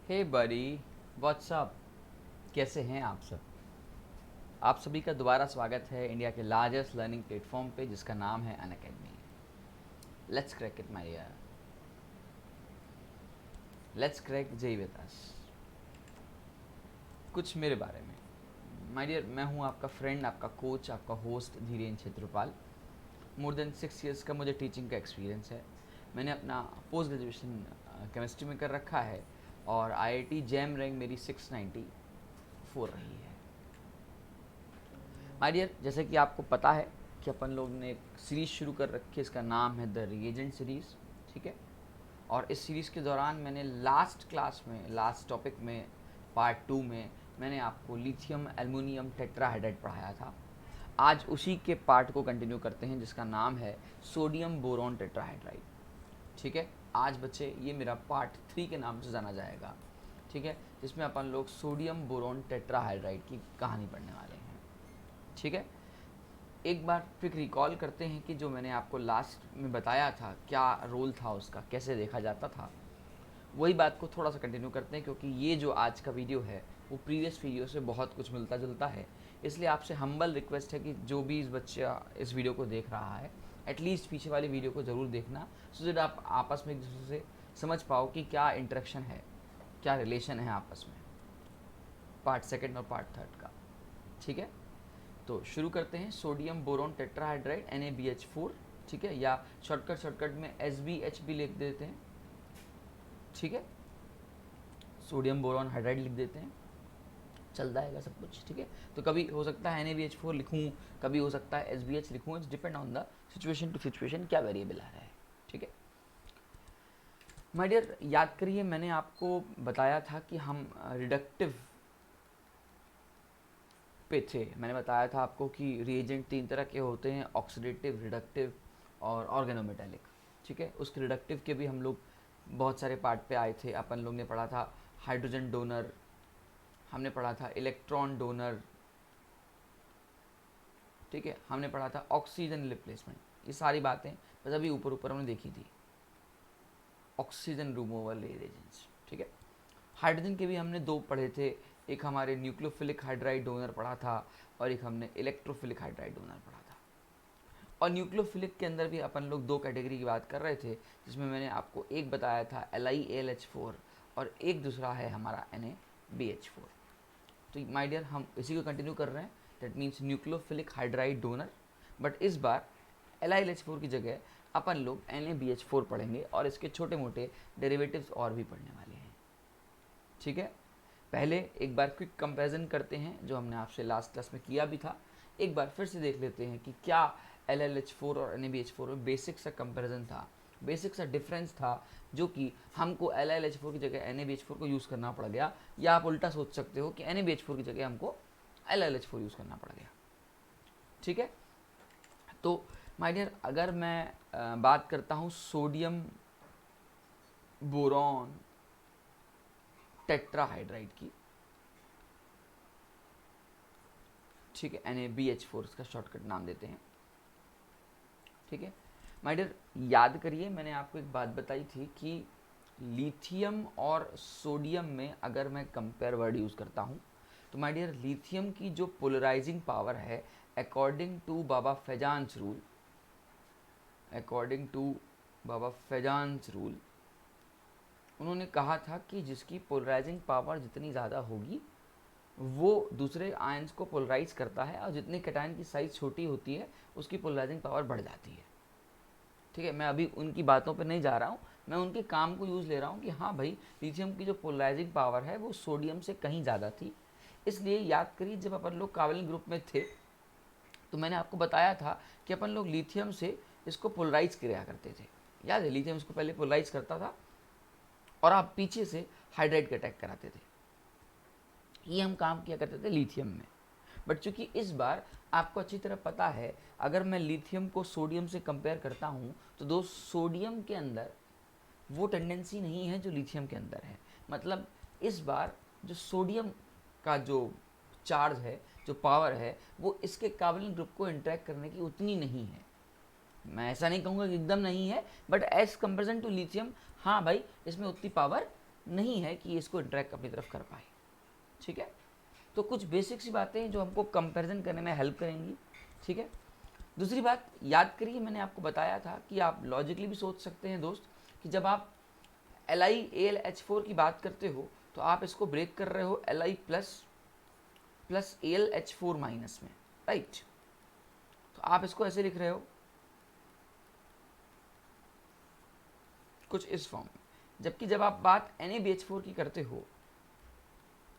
हे बडी, what's up. कैसे हैं आप सब? आप सभी का दोबारा स्वागत है इंडिया के लार्जेस्ट लर्निंग प्लेटफॉर्म पे जिसका नाम है Unacademy. Let's crack it my dear, let's crack JEE with us. कुछ मेरे बारे में। माय डियर, मैं हूँ आपका फ्रेंड, आपका कोच, आपका होस्ट धीरेन्द्र क्षेत्रपाल। मोर देन 6 इयर्स का मुझे टीचिंग का एक्सपीरियंस है। मैंने अपना पोस्ट ग्रेजुएशन केमिस्ट्री में कर रखा है और IIT जैम रैंक मेरी 694 रही है। माय डियर, जैसे कि आपको पता है कि अपन लोग ने एक सीरीज़ शुरू कर रखी है, इसका नाम है द रिएजेंट सीरीज़। ठीक है, और इस सीरीज़ के दौरान मैंने लास्ट क्लास में, लास्ट टॉपिक में, पार्ट 2 में मैंने आपको लिथियम एल्युमिनियम टेट्राहाइड्राइड पढ़ाया था। आज उसी के पार्ट को कंटिन्यू करते हैं जिसका नाम है सोडियम बोरॉन टेट्राहाइड्राइड। ठीक है, आज बच्चे ये मेरा पार्ट 3 के नाम से जाना जाएगा। ठीक है, जिसमें अपन लोग सोडियम बोरॉन टेट्राहाइड्राइड की कहानी पढ़ने वाले हैं। ठीक है, एक बार फिर रिकॉल करते हैं कि जो मैंने आपको लास्ट में बताया था, क्या रोल था उसका, कैसे देखा जाता था। वही बात को थोड़ा सा कंटिन्यू करते हैं क्योंकि ये जो आज का वीडियो है वो प्रीवियस वीडियो से बहुत कुछ मिलता जुलता है। इसलिए आपसे हम्बल रिक्वेस्ट है कि जो भी इस बच्चा इस वीडियो को देख रहा है, एटलीस्ट पीछे वाली वीडियो को ज़रूर देखना, सो दैट आप आपस में एक दूसरे से समझ पाओ कि क्या इंटरेक्शन है, क्या रिलेशन है आपस में, पार्ट सेकेंड और पार्ट थर्ड का। ठीक है, तो शुरू करते हैं। Sodium boron tetrahydride NaBH4। ठीक है, या शॉर्टकट में SbH भी लिख देते हैं। ठीक है, सोडियम बोरॉन हाइड्राइड लिख देते हैं, चल जाएगा सब कुछ। ठीक है, तो कभी हो सकता है NaBH4 लिखूं, कभी हो सकता है SbH लिखूं। It's depend on the situation to situation, क्या वेरिएबल आ रहा है। ठीक है माय डियर, याद करिए मैंने आपको बताया था कि हम रिडक्टिव पे थे। मैंने बताया था आपको कि रिएजेंट 3 तरह के होते हैं, ऑक्सीडेटिव, रिडक्टिव और ऑर्गेनोमेटेलिक। ठीक है, उस रिडक्टिव के भी हम लोग बहुत सारे पार्ट पे आए थे। अपन लोग ने पढ़ा था हाइड्रोजन डोनर, हमने पढ़ा था इलेक्ट्रॉन डोनर। ठीक है, हमने पढ़ा था ऑक्सीजन रिप्लेसमेंट। ये सारी बातें बस अभी ऊपर ऊपर हमने देखी थी, ऑक्सीजन रिमूवल रिएजेंट्स। ठीक है, हाइड्रोजन के भी हमने 2 पढ़े थे। एक हमारे न्यूक्लियोफिलिक हाइड्राइड डोनर पढ़ा था और एक हमने इलेक्ट्रोफिलिक हाइड्राइड डोनर पढ़ा था। और न्यूक्लियोफिलिक के अंदर भी अपन लोग 2 कैटेगरी की बात कर रहे थे, जिसमें मैंने आपको एक बताया था LiAlH4 और एक दूसरा है हमारा NaBH4। तो माय डियर, हम इसी को कंटिन्यू कर रहे हैं, that means nucleophilic hydride donor. But इस बार LiLH4 की जगह अपन लोग NaBH4 पढ़ेंगे और इसके छोटे मोटे डेरिवेटिव्स और भी पढ़ने वाले हैं। ठीक है, पहले एक बार क्विक कंपैरिजन करते हैं जो हमने आपसे लास्ट क्लास में किया भी था। एक बार फिर से देख लेते हैं कि क्या LiLH4 और NaBH4 में बेसिक सा कंपैरिजन था, बेसिक सा डिफरेंस था, जो कि हमको LiLH4 की जगह NaBH4 को यूज़ करना पड़ गया। या आप उल्टा सोच सकते हो कि NaBH4 की जगह हमको LiLH4 यूज़ करना पड़ गया। ठीक है, तो माय डियर, अगर मैं बात करता हूँ सोडियम बोरॉन टेट्राहाइड्राइड की, ठीक है, NaBH4 इसका शॉर्टकट नाम देते हैं। ठीक है माय डियर, याद करिए मैंने आपको एक बात बताई थी कि लिथियम और सोडियम में अगर मैं कंपेयर वर्ड यूज़ करता हूँ तो माय डियर, लिथियम की जो पोलराइजिंग पावर है, अकॉर्डिंग टू बाबा फैजान्स रूल, अकॉर्डिंग टू बाबा फैजान्स रूल, उन्होंने कहा था कि जिसकी पोलराइजिंग पावर जितनी ज़्यादा होगी वो दूसरे आयंस को पोलराइज करता है, और जितनी कैटायन की साइज़ छोटी होती है उसकी पोलराइजिंग पावर बढ़ जाती है। ठीक है, मैं अभी उनकी बातों पे नहीं जा रहा हूँ, मैं उनके काम को यूज़ ले रहा हूँ कि हाँ भाई, लिथियम की जो पोलराइजिंग पावर है वो सोडियम से कहीं ज़्यादा थी। इसलिए याद करिए, जब अपन लोग कावलिन ग्रुप में थे तो मैंने आपको बताया था कि अपन लोग लिथियम से इसको पोलराइज किया करते थे। याद है, लिथियम इसको पहले पोलराइज करता था और आप पीछे से हाइड्राइड का अटैक कराते थे। ये हम काम किया करते थे लिथियम में। बट चूंकि इस बार आपको अच्छी तरह पता है, अगर मैं लिथियम को सोडियम से कंपेयर करता हूँ तो दो सोडियम के अंदर वो टेंडेंसी नहीं है जो लिथियम के अंदर है। मतलब इस बार जो सोडियम का जो चार्ज है, जो पावर है, वो इसके कावलिन ग्रुप को इंटरेक्ट करने की उतनी नहीं है। मैं ऐसा नहीं कहूँगा कि एकदम नहीं है, but as comparison to lithium, हाँ भाई, इसमें उतनी पावर नहीं है कि इसको इंटरेक्ट अपनी तरफ कर पाए। ठीक है, तो कुछ बेसिक सी बातें हैं जो हमको कंपैरिजन करने में हेल्प करेंगी। ठीक है, दूसरी बात याद करिए, मैंने आपको बताया था कि आप लॉजिकली भी सोच सकते हैं दोस्त, कि जब आप LiAlH4 की बात करते हो तो आप इसको ब्रेक कर रहे हो Li प्लस AlH4 माइनस में, राइट। तो आप इसको ऐसे लिख रहे हो कुछ इस फॉर्म में, जबकि जब आप बात NaBH4 की करते हो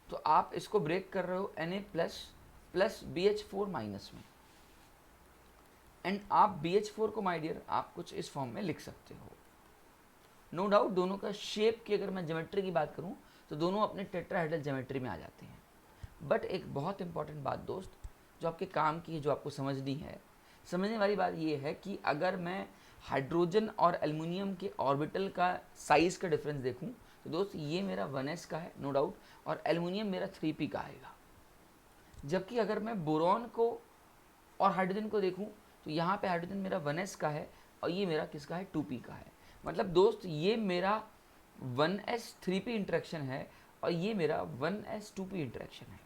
तो आप इसको ब्रेक कर रहे हो Na प्लस BH4 माइनस में, एंड आप BH4 को माय डियर आप कुछ इस फॉर्म में लिख सकते हो। नो डाउट दोनों का शेप की अगर मैं ज्योमेट्री की बात करूं तो दोनों अपने टेट्राहेड्रल ज्योमेट्री में आ जाते हैं। बट एक बहुत इंपॉर्टेंट बात दोस्त जो आपके काम की है, जो आपको समझनी है, समझने वाली बात ये है कि अगर मैं हाइड्रोजन और एल्युमिनियम के ऑर्बिटल का साइज़ का डिफरेंस देखूं तो दोस्त ये मेरा 1s का है नो डाउट, और एल्युमिनियम मेरा 3p का आएगा। जबकि अगर मैं बोरॉन को और हाइड्रोजन को देखूं तो यहाँ पे हाइड्रोजन मेरा 1s का है और ये मेरा किसका है, 2p का है। मतलब दोस्त ये मेरा 1s 3p इंटरेक्शन है और ये मेरा 1s 2p इंटरेक्शन है,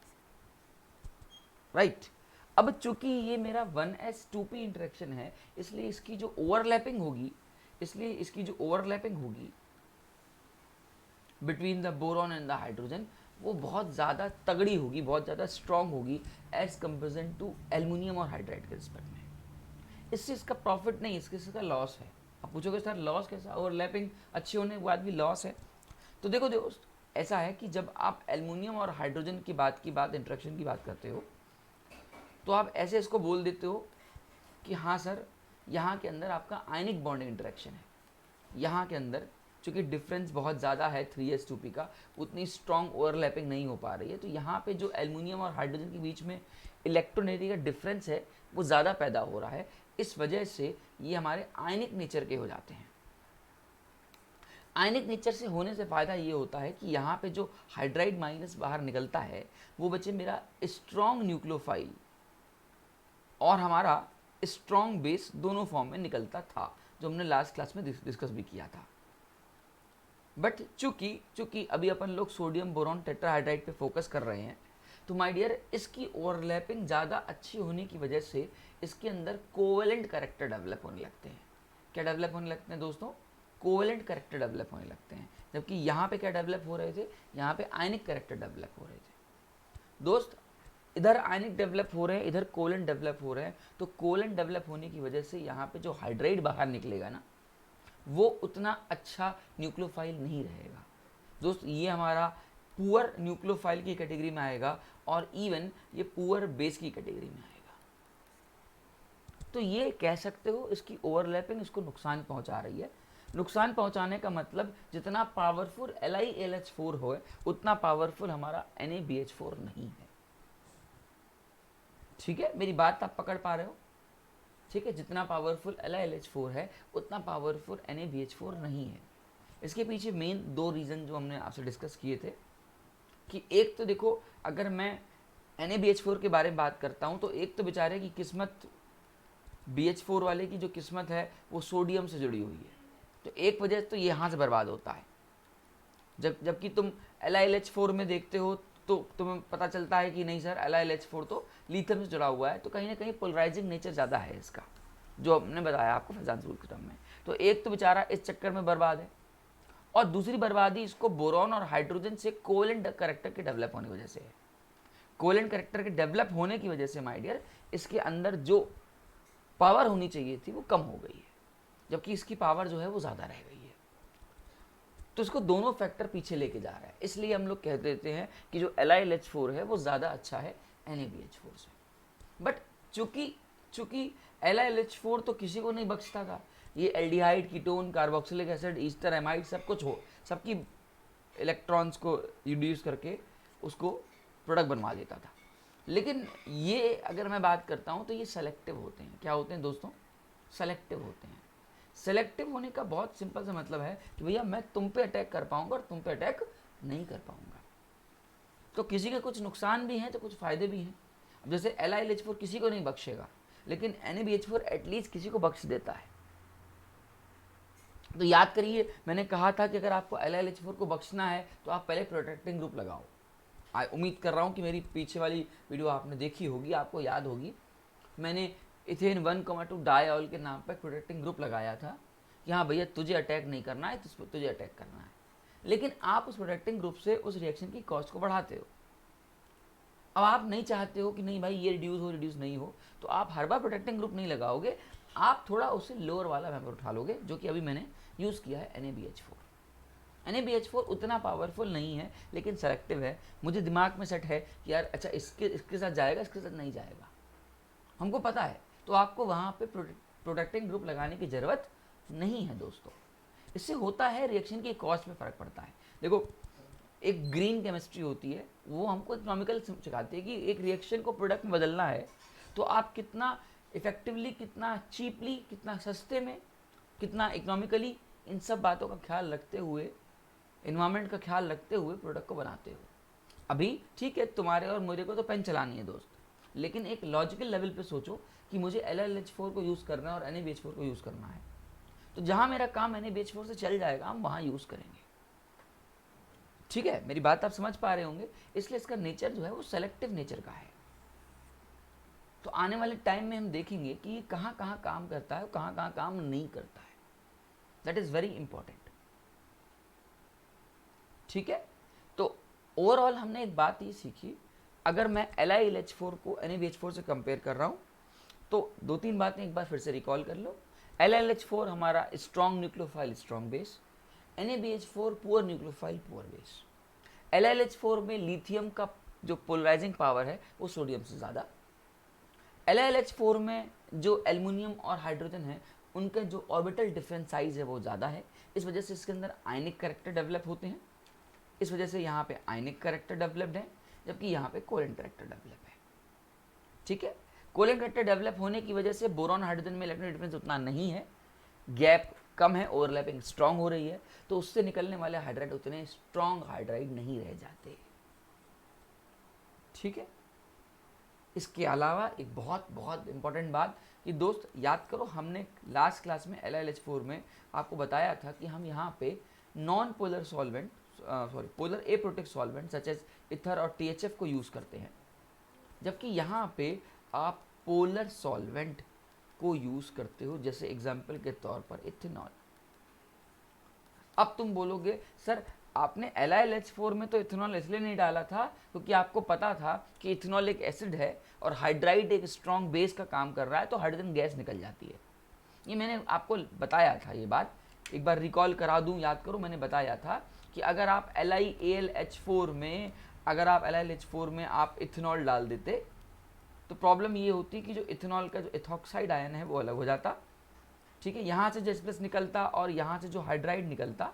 राइट। अब चूंकि ये मेरा 1s 2p इंटरेक्शन है इसलिए इसकी जो ओवरलैपिंग होगी between the boron and the hydrogen वो बहुत ज़्यादा तगड़ी होगी, बहुत ज़्यादा स्ट्रांग होगी एज कंपेरिजन टू एल्युमिनियम और हाइड्राइड के रिस्पेक्ट में। इससे इसका प्रॉफिट नहीं, इसका लॉस है। आप पूछोगे सर लॉस कैसा, ओवरलैपिंग अच्छे होने के बाद भी लॉस है। तो देखो दोस्त ऐसा है कि जब आप एल्युमिनियम और हाइड्रोजन की बात इंटरेक्शन की बात करते हो तो आप ऐसे इसको बोल देते हो कि हाँ सर यहाँ के अंदर आपका आयनिक बॉन्डिंग इंटरेक्शन है। यहाँ के अंदर चूँकि डिफरेंस बहुत ज़्यादा है 3s 2p का, उतनी स्ट्रॉन्ग ओवरलैपिंग नहीं हो पा रही है, तो यहाँ पे जो एल्युमिनियम और हाइड्रोजन के बीच में इलेक्ट्रोनेगेटिव का डिफरेंस है वो ज़्यादा पैदा हो रहा है। इस वजह से ये हमारे आयनिक नेचर के हो जाते हैं। आयनिक नेचर से होने से फ़ायदा ये होता है कि यहाँ पे जो हाइड्राइड माइनस बाहर निकलता है वो बचे मेरा स्ट्रॉन्ग न्यूक्लियोफाइल और हमारा स्ट्रॉन्ग बेस दोनों फॉर्म में निकलता था, जो हमने लास्ट क्लास में डिस्कस भी किया था। बट चूंकि अभी अपन लोग सोडियम बोरॉन टेट्राहाइड्राइड पे फोकस कर रहे हैं तो माय डियर इसकी ओवरलैपिंग ज़्यादा अच्छी होने की वजह से इसके अंदर कोवेलेंट कैरेक्टर डेवलप होने लगते हैं। क्या डेवलप होने लगते हैं दोस्तों, कोवेलेंट कैरेक्टर डेवलप होने लगते हैं। जबकि यहाँ पे क्या डेवलप हो रहे थे, यहाँ पे आयनिक कैरेक्टर डेवलप हो रहे थे। दोस्त इधर आयनिक डेवलप हो रहे हैं, इधर कोवेलेंट डेवलप हो रहे हैं, तो कोवेलेंट डेवलप होने की वजह से यहाँ पे जो हाइड्राइड बाहर निकलेगा ना वो उतना अच्छा न्यूक्लियोफाइल नहीं रहेगा। दोस्त ये हमारा पुअर न्यूक्लियोफाइल की कैटेगरी में आएगा और इवन ये पुअर बेस की कैटेगरी में आएगा। तो ये कह सकते हो इसकी ओवरलैपिंग इसको नुकसान पहुंचा रही है। नुकसान पहुंचाने का मतलब जितना पावरफुल LiAlH4 हो उतना पावरफुल हमारा NaBH4 नहीं है। ठीक है, मेरी बात आप पकड़ पा रहे हो? ठीक है, जितना पावरफुल LiLH4 है उतना पावरफुल NaBH4 नहीं है। इसके पीछे मेन दो रीज़न जो हमने आपसे डिस्कस किए थे कि एक तो देखो अगर मैं NaBH4 के बारे में बात करता हूँ तो एक तो बेचारे की किस्मत BH4 वाले की जो किस्मत है वो सोडियम से जुड़ी हुई है, तो एक वजह तो ये यहाँ से बर्बाद होता है। जबकि तुम LiLH4 में देखते हो तो तुम्हें पता चलता है कि नहीं सर LiLH4 तो लिथियम से जुड़ा हुआ है, तो कहीं ना कहीं पोलराइजिंग नेचर ज़्यादा है इसका, जो हमने बताया आपको फैजान सूत्रम में। तो एक तो बेचारा इस चक्कर में बर्बाद है और दूसरी बर्बादी इसको बोरॉन और हाइड्रोजन से कोवेलेंट कैरेक्टर के डेवलप होने की वजह से है। कोवेलेंट कैरेक्टर के डेवलप होने की वजह से माय डियर इसके अंदर जो पावर होनी चाहिए थी वो कम हो गई है, जबकि इसकी पावर जो है वो ज़्यादा रह गई है। तो इसको दोनों फैक्टर पीछे लेके जा रहा है, इसलिए हम लोग कह देते हैं कि जो LiLH4 है वो ज़्यादा अच्छा है NaBH4 से। बट चूंकि LiLH4 तो किसी को नहीं बख्शता था, ये aldehyde, ketone, carboxylic acid, Easter, amide सब कुछ हो, सबकी इलेक्ट्रॉन्स को रिड्यूस करके उसको प्रोडक्ट बनवा देता था। लेकिन ये अगर मैं बात करता हूँ तो ये सेलेक्टिव होते हैं। क्या होते हैं दोस्तों, सेलेक्टिव होते हैं। सेलेक्टिव होने का बहुत सिंपल सा मतलब है कि भैया मैं तुम पे अटैक कर पाऊंगा और तुम पे अटैक नहीं कर पाऊंगा। तो किसी के कुछ नुकसान भी हैं तो कुछ फ़ायदे भी हैं। अब जैसे LiLH4 किसी को नहीं बख्शेगा, लेकिन NaBH4 एटलीस्ट किसी को बख्श देता है। तो याद करिए, मैंने कहा था कि अगर आपको LiLH4 को बख्शना है तो आप पहले प्रोटेक्टिंग ग्रुप लगाओ। उम्मीद कर रहा हूँ कि मेरी पीछे वाली वीडियो आपने देखी होगी, आपको याद होगी। मैंने इथेन 1,2 डायऑल के नाम पर प्रोटेक्टिंग ग्रुप लगाया था कि हाँ भैया तुझे अटैक नहीं करना है, तुझे अटैक करना है। लेकिन आप उस प्रोटेक्टिंग ग्रुप से उस रिएक्शन की कॉस्ट को बढ़ाते हो। अब आप नहीं चाहते हो कि नहीं भाई ये रिड्यूस नहीं हो, तो आप हर बार प्रोटेक्टिंग ग्रुप नहीं लगाओगे, आप थोड़ा उससे लोअर वाला मेंबर उठा लोगे, जो कि अभी मैंने यूज़ किया है NaBH4। NaBH4 उतना पावरफुल नहीं है लेकिन सेलेक्टिव है। मुझे दिमाग में सेट है कि यार अच्छा इसके साथ जाएगा, इसके साथ नहीं जाएगा, हमको पता है। तो आपको वहाँ पे प्रोटेक्टिंग ग्रुप लगाने की ज़रूरत नहीं है दोस्तों। इससे होता है रिएक्शन की कॉस्ट में फ़र्क पड़ता है। देखो, एक ग्रीन केमिस्ट्री होती है, वो हमको इकोनॉमिकल सिखाती है कि एक रिएक्शन को प्रोडक्ट में बदलना है तो आप कितना इफेक्टिवली, कितना चीपली, कितना सस्ते में, कितना इकोनॉमिकली, इन सब बातों का ख्याल रखते हुए, इन्वायरमेंट का ख्याल रखते हुए प्रोडक्ट को बनाते हो। अभी ठीक है, तुम्हारे और मेरे को तो पेन चलानी है दोस्त, लेकिन एक लॉजिकल लेवल पे सोचो कि मुझे LiLH4 को यूज़ करना है और NaBH4 को यूज़ करना है, तो जहाँ मेरा काम NaBH4 से चल जाएगा हम वहाँ यूज़ करेंगे। ठीक है, मेरी बात आप समझ पा रहे होंगे। इसलिए इसका नेचर जो है वो सेलेक्टिव नेचर का है। तो आने वाले टाइम में हम देखेंगे कि ये कहाँ कहाँ काम करता है और कहाँ कहाँ काम नहीं करता है। That is very important. ठीक है, तो ओवरऑल हमने एक बात ये सीखी, अगर मैं LiLH4 को NaBH4 से कंपेयर कर रहा हूँ तो 2-3 बातें एक बार फिर से रिकॉल कर लो। LiLH4 हमारा strong nucleophile strong base, NaBH4 poor nucleophile poor base. LiLH4 में लिथियम का जो पोलराइजिंग पावर है वो सोडियम से ज़्यादा। LiLH4 में जो एल्युमिनियम और हाइड्रोजन है उनका जो ऑर्बिटल डिफरेंस साइज है वो ज़्यादा है। इस वजह से इसके अंदर आयनिक कैरेक्टर डेवलप होते हैं। इस वजह से यहाँ पे आयनिक कैरेक्टर डेवलप्ड है, जबकि यहाँ पे कोवेलेंट कैरेक्टर डेवलप है। ठीक है, कोवेलेंट कैरेक्टर डेवलप होने की वजह से बोरॉन हाइड्रोजन में इलेक्ट्रॉन डिफरेंस उतना नहीं है, गैप कम है, ओवरलैपिंग स्ट्रांग हो रही है, तो उससे निकलने वाले हाइड्राइड उतने स्ट्रांग हाइड्राइड नहीं रह जाते। ठीक है, इसके अलावा एक बहुत बहुत इंपॉर्टेंट बात कि दोस्त याद करो, हमने लास्ट क्लास में LiLH4 में आपको बताया था कि हम यहाँ पे non polar solvent, polar aprotic solvent such as ether और THF को यूज़ करते हैं, जबकि यहाँ पे आप पोलर सॉल्वेंट को यूज़ करते हो, जैसे एग्जाम्पल के तौर पर इथेनॉल। अब तुम बोलोगे सर आपने LiLH4 में तो इथेनॉल इसलिए नहीं डाला था क्योंकि आपको पता था कि इथेनॉल एक एसिड है और हाइड्राइड एक स्ट्रॉन्ग बेस का काम कर रहा है, तो हाइड्रोजन गैस निकल जाती है। ये मैंने आपको बताया था, ये बात एक बार रिकॉल करा दूं, याद करो, मैंने बताया था कि अगर आप LiAlH4 में आप इथेनॉल डाल देते तो प्रॉब्लम ये होती कि जो इथेनॉल का जो इथॉक्साइड आयन है वो अलग हो जाता। ठीक है, यहाँ से जो H+ निकलता और यहाँ से जो हाइड्राइड निकलता,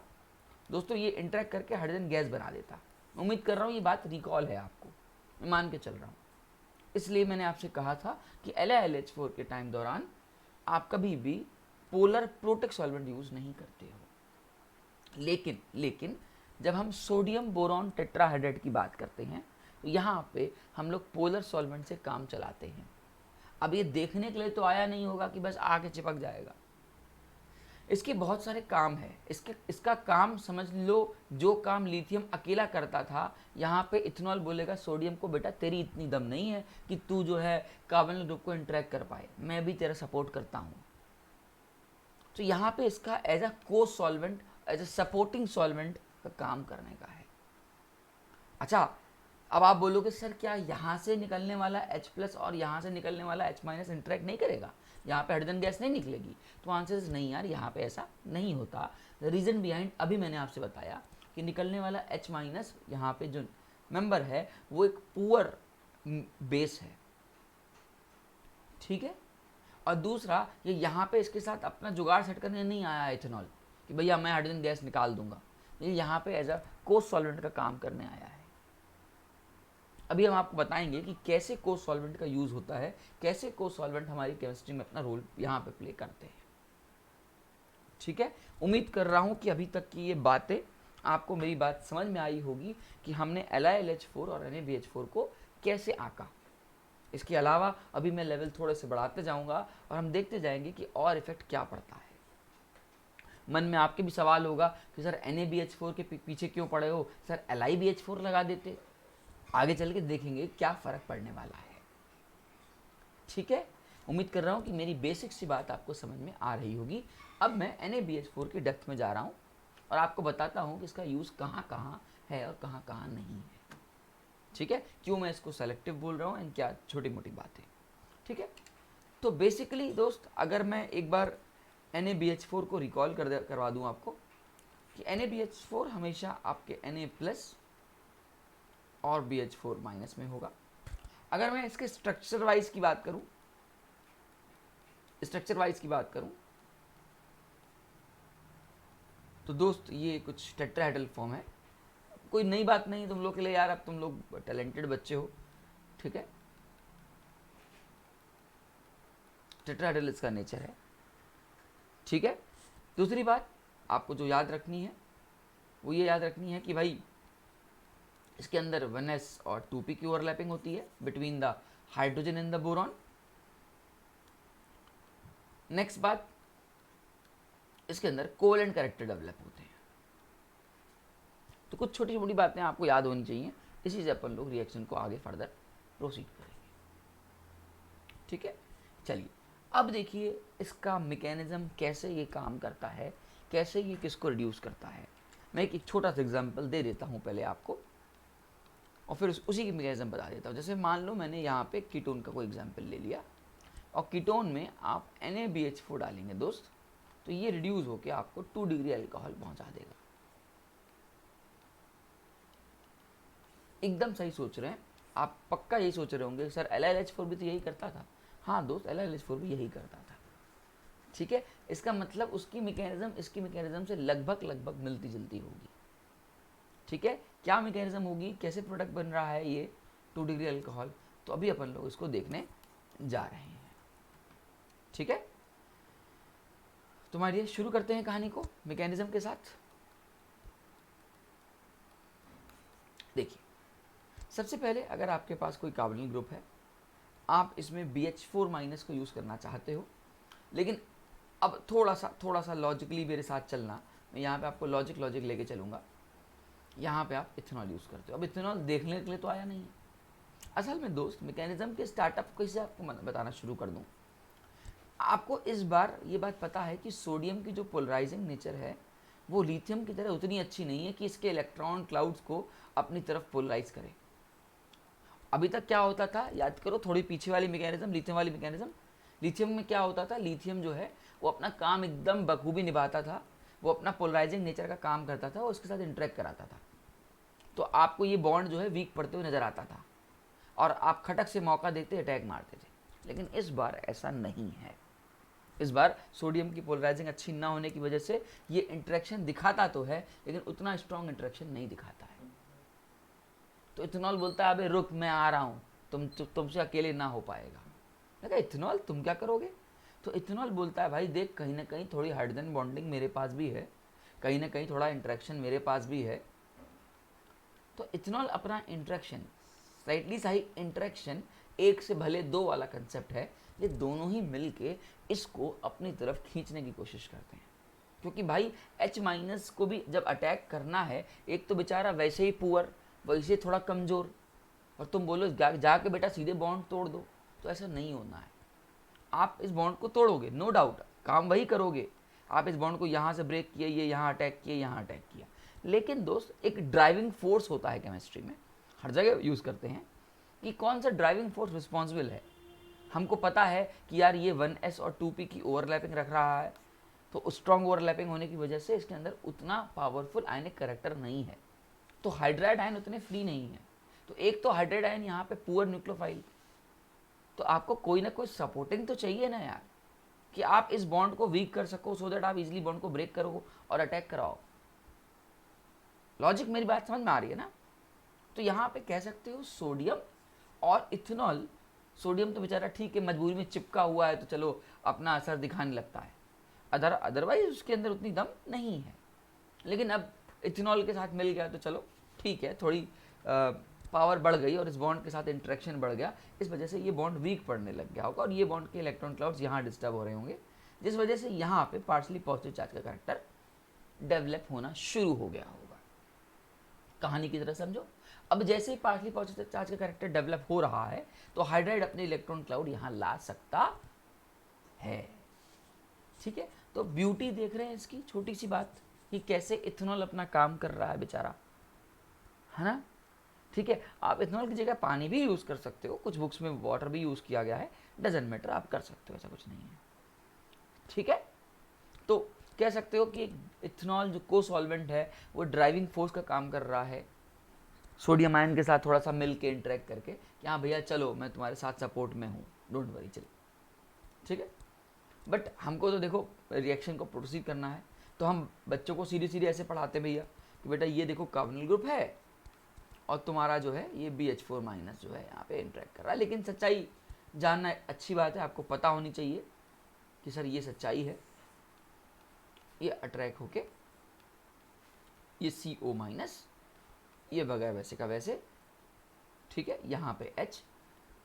दोस्तों ये इंटरेक्ट करके हाइड्रोजन गैस बना देता। उम्मीद कर रहा हूँ ये बात रिकॉल है आपको, मैं मान के चल रहा हूँ। इसलिए मैंने आपसे कहा था कि LiLH4 के टाइम दौरान आप कभी भी पोलर प्रोटिक सॉल्वेंट यूज़ नहीं करते हो। लेकिन जब हम सोडियम बोरॉन टेट्राहाइड्राइड की बात करते हैं तो यहाँ पे हम लोग पोलर सॉल्वेंट से काम चलाते हैं। अब ये देखने के लिए तो आया नहीं होगा कि बस आके चिपक जाएगा, इसके बहुत सारे काम है। इसका काम समझ लो, जो काम लिथियम अकेला करता था, यहाँ पे इथेनॉल बोलेगा सोडियम को, बेटा तेरी इतनी दम नहीं है कि तू जो है कार्बन ग्रुप को इंटरेक्ट कर पाए, मैं भी तेरा सपोर्ट करता हूँ। तो यहाँ पे इसका as a co solvent, as a supporting solvent का काम करने का है। अच्छा, अब आप बोलोगे सर क्या यहाँ से निकलने वाला H+ और यहाँ से निकलने वाला H- इंटरेक्ट नहीं करेगा, यहाँ पे हाइड्रोजन गैस नहीं निकलेगी? तो आंसर नहीं यार, यहाँ पे ऐसा नहीं होता। रीज़न बिहाइंड अभी मैंने आपसे बताया कि निकलने वाला H- यहाँ पे जो मेंबर है वो एक पुअर बेस है। ठीक है, और दूसरा ये यहाँ पे इसके साथ अपना जुगाड़ सेट करने नहीं आया इथेनॉल कि भैया मैं हाइड्रोजन गैस निकाल दूंगा, ये यहाँ पे एज अ को सॉल्वेंट का काम करने आया है। अभी हम आपको बताएंगे कि कैसे को सॉल्वेंट का यूज़ होता है, कैसे को सॉल्वेंट हमारी केमिस्ट्री में अपना रोल यहाँ पे प्ले करते हैं। ठीक है, उम्मीद कर रहा हूँ कि अभी तक की ये बातें आपको, मेरी बात समझ में आई होगी कि हमने LiLH4 और NaBH4 को कैसे आंका। इसके अलावा अभी मैं लेवल थोड़े से बढ़ाते जाऊँगा और हम देखते जाएंगे कि और इफेक्ट क्या पड़ता है। मन में आपके भी सवाल होगा कि सर NaBH4 के पीछे क्यों पड़े हो, सर LiBH4 लगा देते। आगे चल के देखेंगे क्या फ़र्क पड़ने वाला है। ठीक है, उम्मीद कर रहा हूँ कि मेरी बेसिक सी बात आपको समझ में आ रही होगी। अब मैं NaBH4 की डेप्थ में जा रहा हूँ और आपको बताता हूँ कि इसका यूज़ कहाँ कहाँ है और कहाँ कहाँ नहीं है। ठीक है, क्यों मैं इसको सेलेक्टिव बोल रहा हूँ एंड क्या छोटी मोटी बातें। ठीक है, तो बेसिकली दोस्त अगर मैं एक बार NaBH4 को रिकॉल करवा दूँ आपको कि NaBH4 हमेशा आपके Na+ और BH4- में होगा। अगर मैं इसके स्ट्रक्चर वाइज की बात करूं तो दोस्त ये कुछ टेट्राहेड्रल फॉर्म है। कोई नई बात नहीं तुम लोग के लिए यार, अब तुम लोग टैलेंटेड बच्चे हो। ठीक है, टेट्राहेड्रल इसका नेचर है। ठीक है, दूसरी बात आपको जो याद रखनी है वो ये याद रखनी है कि भाई इसके अंदर 1s और 2p की ओवरलैपिंग होती है between the hydrogen and the boron. Next बात, इसके अंदर कोवेलेंट कैरेक्टर डेवलप होते हैं। तो कुछ छोटी छोटी बातें आपको याद होनी चाहिए, इसी से अपन लोग रिएक्शन को आगे फर्दर प्रोसीड करेंगे। ठीक है, चलिए अब देखिए इसका मैकेनिज्म कैसे ये काम करता है, कैसे ये किसको रिड्यूस करता है। मैं एक छोटा सा एग्जांपल दे देता हूँ पहले आपको और फिर उसी की मैकेनिज्म बता देता हूँ। जैसे मान लो मैंने यहाँ पे कीटोन का कोई एग्जांपल ले लिया और कीटोन में आप NaBH4 डालेंगे दोस्त, तो ये रिड्यूस होकर आपको 2 डिग्री अल्कोहल पहुँचा देगा। एकदम सही सोच रहे हैं आप, पक्का यही सोच रहे होंगे सर LiLH4 भी तो यही करता था। हाँ दोस्त, LiLH4 भी यही करता था। ठीक है, इसका मतलब उसकी मैकेनिज्म इसकी मैकेनिज्म से लगभग मिलती जुलती होगी। ठीक है, क्या मैकेनिज्म होगी, कैसे प्रोडक्ट बन रहा है ये 2 डिग्री अल्कोहल, तो अभी अपन लोग इसको देखने जा रहे हैं। ठीक है, तुम्हारी शुरू करते हैं कहानी को मैकेनिज्म के साथ। देखिए, सबसे पहले अगर आपके पास कोई कार्बोनिल ग्रुप है, आप इसमें BH4- को यूज़ करना चाहते हो, लेकिन अब थोड़ा सा लॉजिकली मेरे साथ चलना। मैं यहाँ पे आपको लॉजिक लेके चलूँगा। यहाँ पे आप इथेनॉल यूज़ करते हो। अब इथेनॉल देखने के लिए तो आया नहीं है। असल में दोस्त मैकेनिज्म के स्टार्टअप कैसे आपको बताना शुरू कर दूँ। आपको इस बार ये बात पता है कि सोडियम की जो पोलराइजिंग नेचर है वो लिथियम की तरह उतनी अच्छी नहीं है कि इसके इलेक्ट्रॉन क्लाउड्स को अपनी तरफ पोलराइज करे। अभी तक क्या होता था, याद करो थोड़ी पीछे वाली मैकेनिज्म, लिथियम वाली मैकेनिज्म। लिथियम में क्या होता था, लिथियम जो है वो अपना काम एकदम बखूबी निभाता था, वो अपना पोलराइजिंग नेचर का काम करता था, वो उसके साथ इंटरेक्ट कराता था। तो आपको ये बॉन्ड जो है वीक पड़ते हुए नजर आता था और आप खटक से मौका देते अटैक मारते थे। लेकिन इस बार ऐसा नहीं है। इस बार सोडियम की पोलराइजिंग अच्छी ना होने की वजह से ये इंटरेक्शन दिखाता तो है, लेकिन उतना स्ट्रॉन्ग इंटरेक्शन नहीं दिखाता है। तो इथेनॉल बोलता है अबे रुक, मैं आ रहा हूँ, तुमसे अकेले ना हो पाएगा। मैं कहा इथेनॉल तुम क्या करोगे? तो इथेनॉल बोलता है भाई देख, कहीं ना कहीं थोड़ी हाइड्रोजन बॉन्डिंग मेरे पास भी है, कहीं ना कहीं थोड़ा इंटरेक्शन मेरे पास भी है। तो इथेनॉल अपना इंटरेक्शन, स्लाइटली सही इंटरेक्शन, एक से भले दो वाला कंसेप्ट है, ये दोनों ही मिलके इसको अपनी तरफ खींचने की कोशिश करते हैं। क्योंकि भाई H- को भी जब अटैक करना है, एक तो बेचारा वैसे ही पुअर, वैसे थोड़ा कमज़ोर, और तुम बोलो जाके बेटा सीधे बॉन्ड तोड़ दो, तो ऐसा नहीं होना है। आप इस बॉन्ड को तोड़ोगे, नो डाउट काम वही करोगे। आप इस बॉन्ड को यहाँ से ब्रेक किए, ये यहाँ अटैक किए, यहाँ अटैक किया। लेकिन दोस्त एक ड्राइविंग फोर्स होता है केमिस्ट्री में, हर जगह यूज़ करते हैं कि कौन सा ड्राइविंग फोर्स रिस्पॉन्सिबल है। हमको पता है कि यार ये 1s और 2p की ओवरलैपिंग रख रहा है, तो स्ट्रॉन्ग ओवरलैपिंग होने की वजह से इसके अंदर उतना पावरफुल आयनिक करेक्टर नहीं है, तो हाइड्राइड आयन उतने फ्री नहीं है। तो एक तो हाइड्राइड आयन यहाँ पे पुअर न्यूक्लियोफाइल, तो आपको कोई ना कोई सपोर्टिंग तो चाहिए ना यार, कि आप इस बॉन्ड को वीक कर सको, सो दैट आप इजीली बॉन्ड को ब्रेक करो और अटैक कराओ। लॉजिक मेरी बात समझ में आ रही है ना? तो यहाँ पे कह सकते हो सोडियम और इथेनॉल, सोडियम तो बेचारा ठीक है मजबूरी में चिपका हुआ है, तो चलो अपना असर दिखाने लगता है, अदरवाइज उसके अंदर उतनी दम नहीं है। लेकिन अब इथेनॉल के साथ मिल गया तो चलो ठीक है, थोड़ी पावर बढ़ गई और इस बॉन्ड के साथ इंटरेक्शन बढ़ गया, इस वजह से ये बॉन्ड वीक पड़ने लग गया होगा और ये बॉन्ड के इलेक्ट्रॉन क्लाउड्स यहाँ डिस्टर्ब हो रहे होंगे, जिस वजह से यहाँ पे पार्शली पॉजिटिव चार्ज का कैरेक्टर डेवलप होना शुरू हो गया होगा। कहानी की तरह समझो। अब जैसे ही पार्शली पॉजिटिव चार्ज का कैरेक्टर डेवलप हो रहा है तो हाइड्राइड अपने इलेक्ट्रॉन क्लाउड यहां ला सकता है। ठीक है, तो ब्यूटी देख रहे हैं इसकी, छोटी सी बात कि कैसे इथेनॉल अपना काम कर रहा है बेचारा, है ना। ठीक है, आप इथेनॉल की जगह पानी भी यूज़ कर सकते हो, कुछ बुक्स में वाटर भी यूज़ किया गया है, डजेंट मैटर, आप कर सकते हो, ऐसा कुछ नहीं है। ठीक है, तो कह सकते हो कि इथेनॉल जो को सॉल्वेंट है वो ड्राइविंग फोर्स का काम कर रहा है, सोडियम आयन के साथ थोड़ा सा मिल के इंटरेक्ट करके कि हाँ भैया चलो मैं तुम्हारे साथ सपोर्ट में हूँ, डोंट वरी, चलो। ठीक है, बट हमको तो देखो रिएक्शन को प्रोसीड करना है, तो हम बच्चों को सीधे सीधे ऐसे पढ़ाते भैया कि बेटा ये देखो कार्बोनिल ग्रुप है और तुम्हारा जो है ये BH4 माइनस जो है यहाँ पे इंटरेक्ट कर रहा है। लेकिन सच्चाई जानना अच्छी बात है, आपको पता होनी चाहिए कि सर ये सच्चाई है, ये अट्रैक्ट होके ये CO माइनस, ये बगैर वैसे का वैसे, ठीक है, यहाँ पे H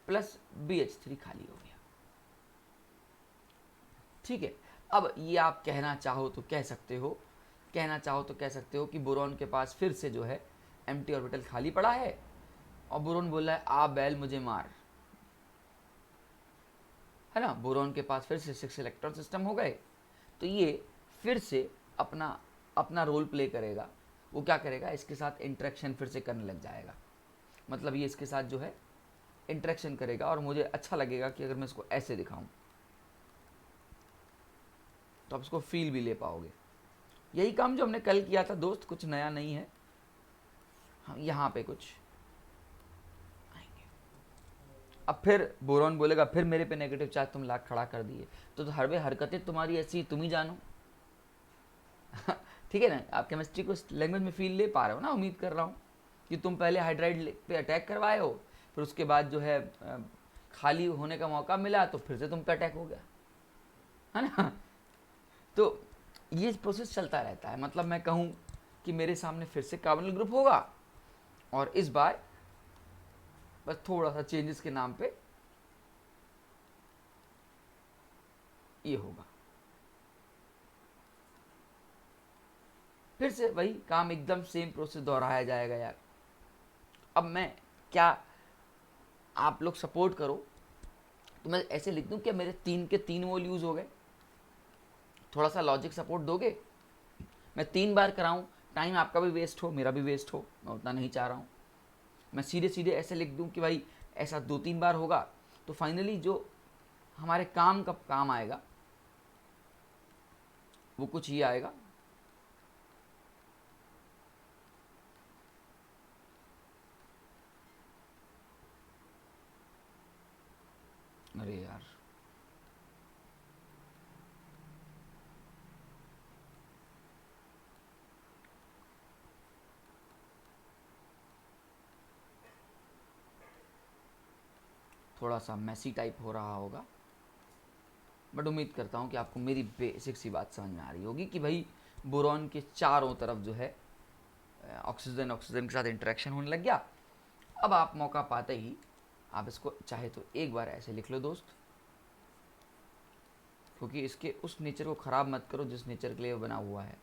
प्लस BH3 खाली हो गया। ठीक है, अब ये आप कहना चाहो तो कह सकते हो, कि बोरॉन के पास फिर से जो है एम्प्टी ऑर्बिटल खाली पड़ा है और बोरॉन बोल रहा है आ बैल मुझे मार, है ना। बोरॉन के पास फिर से 6 इलेक्ट्रॉन सिस्टम हो गए, तो ये फिर से अपना रोल प्ले करेगा। वो क्या करेगा, इसके साथ इंटरेक्शन फिर से करने लग जाएगा, मतलब ये इसके साथ जो है इंटरेक्शन करेगा। और मुझे अच्छा लगेगा कि अगर मैं इसको ऐसे दिखाऊं तो आप इसको फील भी ले पाओगे। यही काम जो हमने कल किया था दोस्त, कुछ नया नहीं है। हम यहाँ पे कुछ आएंगे, अब फिर बोरॉन बोलेगा फिर मेरे पे नेगेटिव चार्ज तुम लाख खड़ा कर दिए, तो हर वे हरकतें तुम्हारी ऐसी तुम ही जानो। ठीक है ना, आप केमिस्ट्री को लैंग्वेज में फील ले पा रहे हो ना, उम्मीद कर रहा हूँ कि तुम पहले हाइड्राइड पे अटैक करवाए हो, फिर उसके बाद जो है खाली होने का मौका मिला तो फिर से तुम पे अटैक हो गया, है ना। तो ये प्रोसेस चलता रहता है। मतलब मैं कहूँ कि मेरे सामने फिर से कार्बोनिल ग्रुप होगा और इस बार बस थोड़ा सा चेंजेस के नाम पे ये होगा, फिर से वही काम, एकदम सेम प्रोसेस दोहराया जाएगा यार। अब मैं क्या, आप लोग सपोर्ट करो तो मैं ऐसे लिख दूं कि मेरे 3 के 3 मोल यूज हो गए, थोड़ा सा लॉजिक सपोर्ट दोगे। मैं 3 बार कराऊं, टाइम आपका भी वेस्ट हो मेरा भी वेस्ट हो, मैं उतना नहीं चाह रहा हूं। मैं सीधे सीधे ऐसे लिख दूं कि भाई ऐसा 2-3 बार होगा, तो फाइनली जो हमारे काम का काम आएगा वो कुछ ये आएगा। अरे यार, थोड़ा सा मैसी टाइप हो रहा होगा, बट उम्मीद करता हूँ कि आपको मेरी बेसिक सी बात समझ में आ रही होगी कि भाई बोरॉन के चारों तरफ जो है ऑक्सीजन के साथ इंटरेक्शन होने लग गया। अब आप मौका पाते ही आप इसको चाहे तो एक बार ऐसे लिख लो दोस्त, क्योंकि इसके उस नेचर को ख़राब मत करो जिस नेचर के लिए वो बना हुआ है।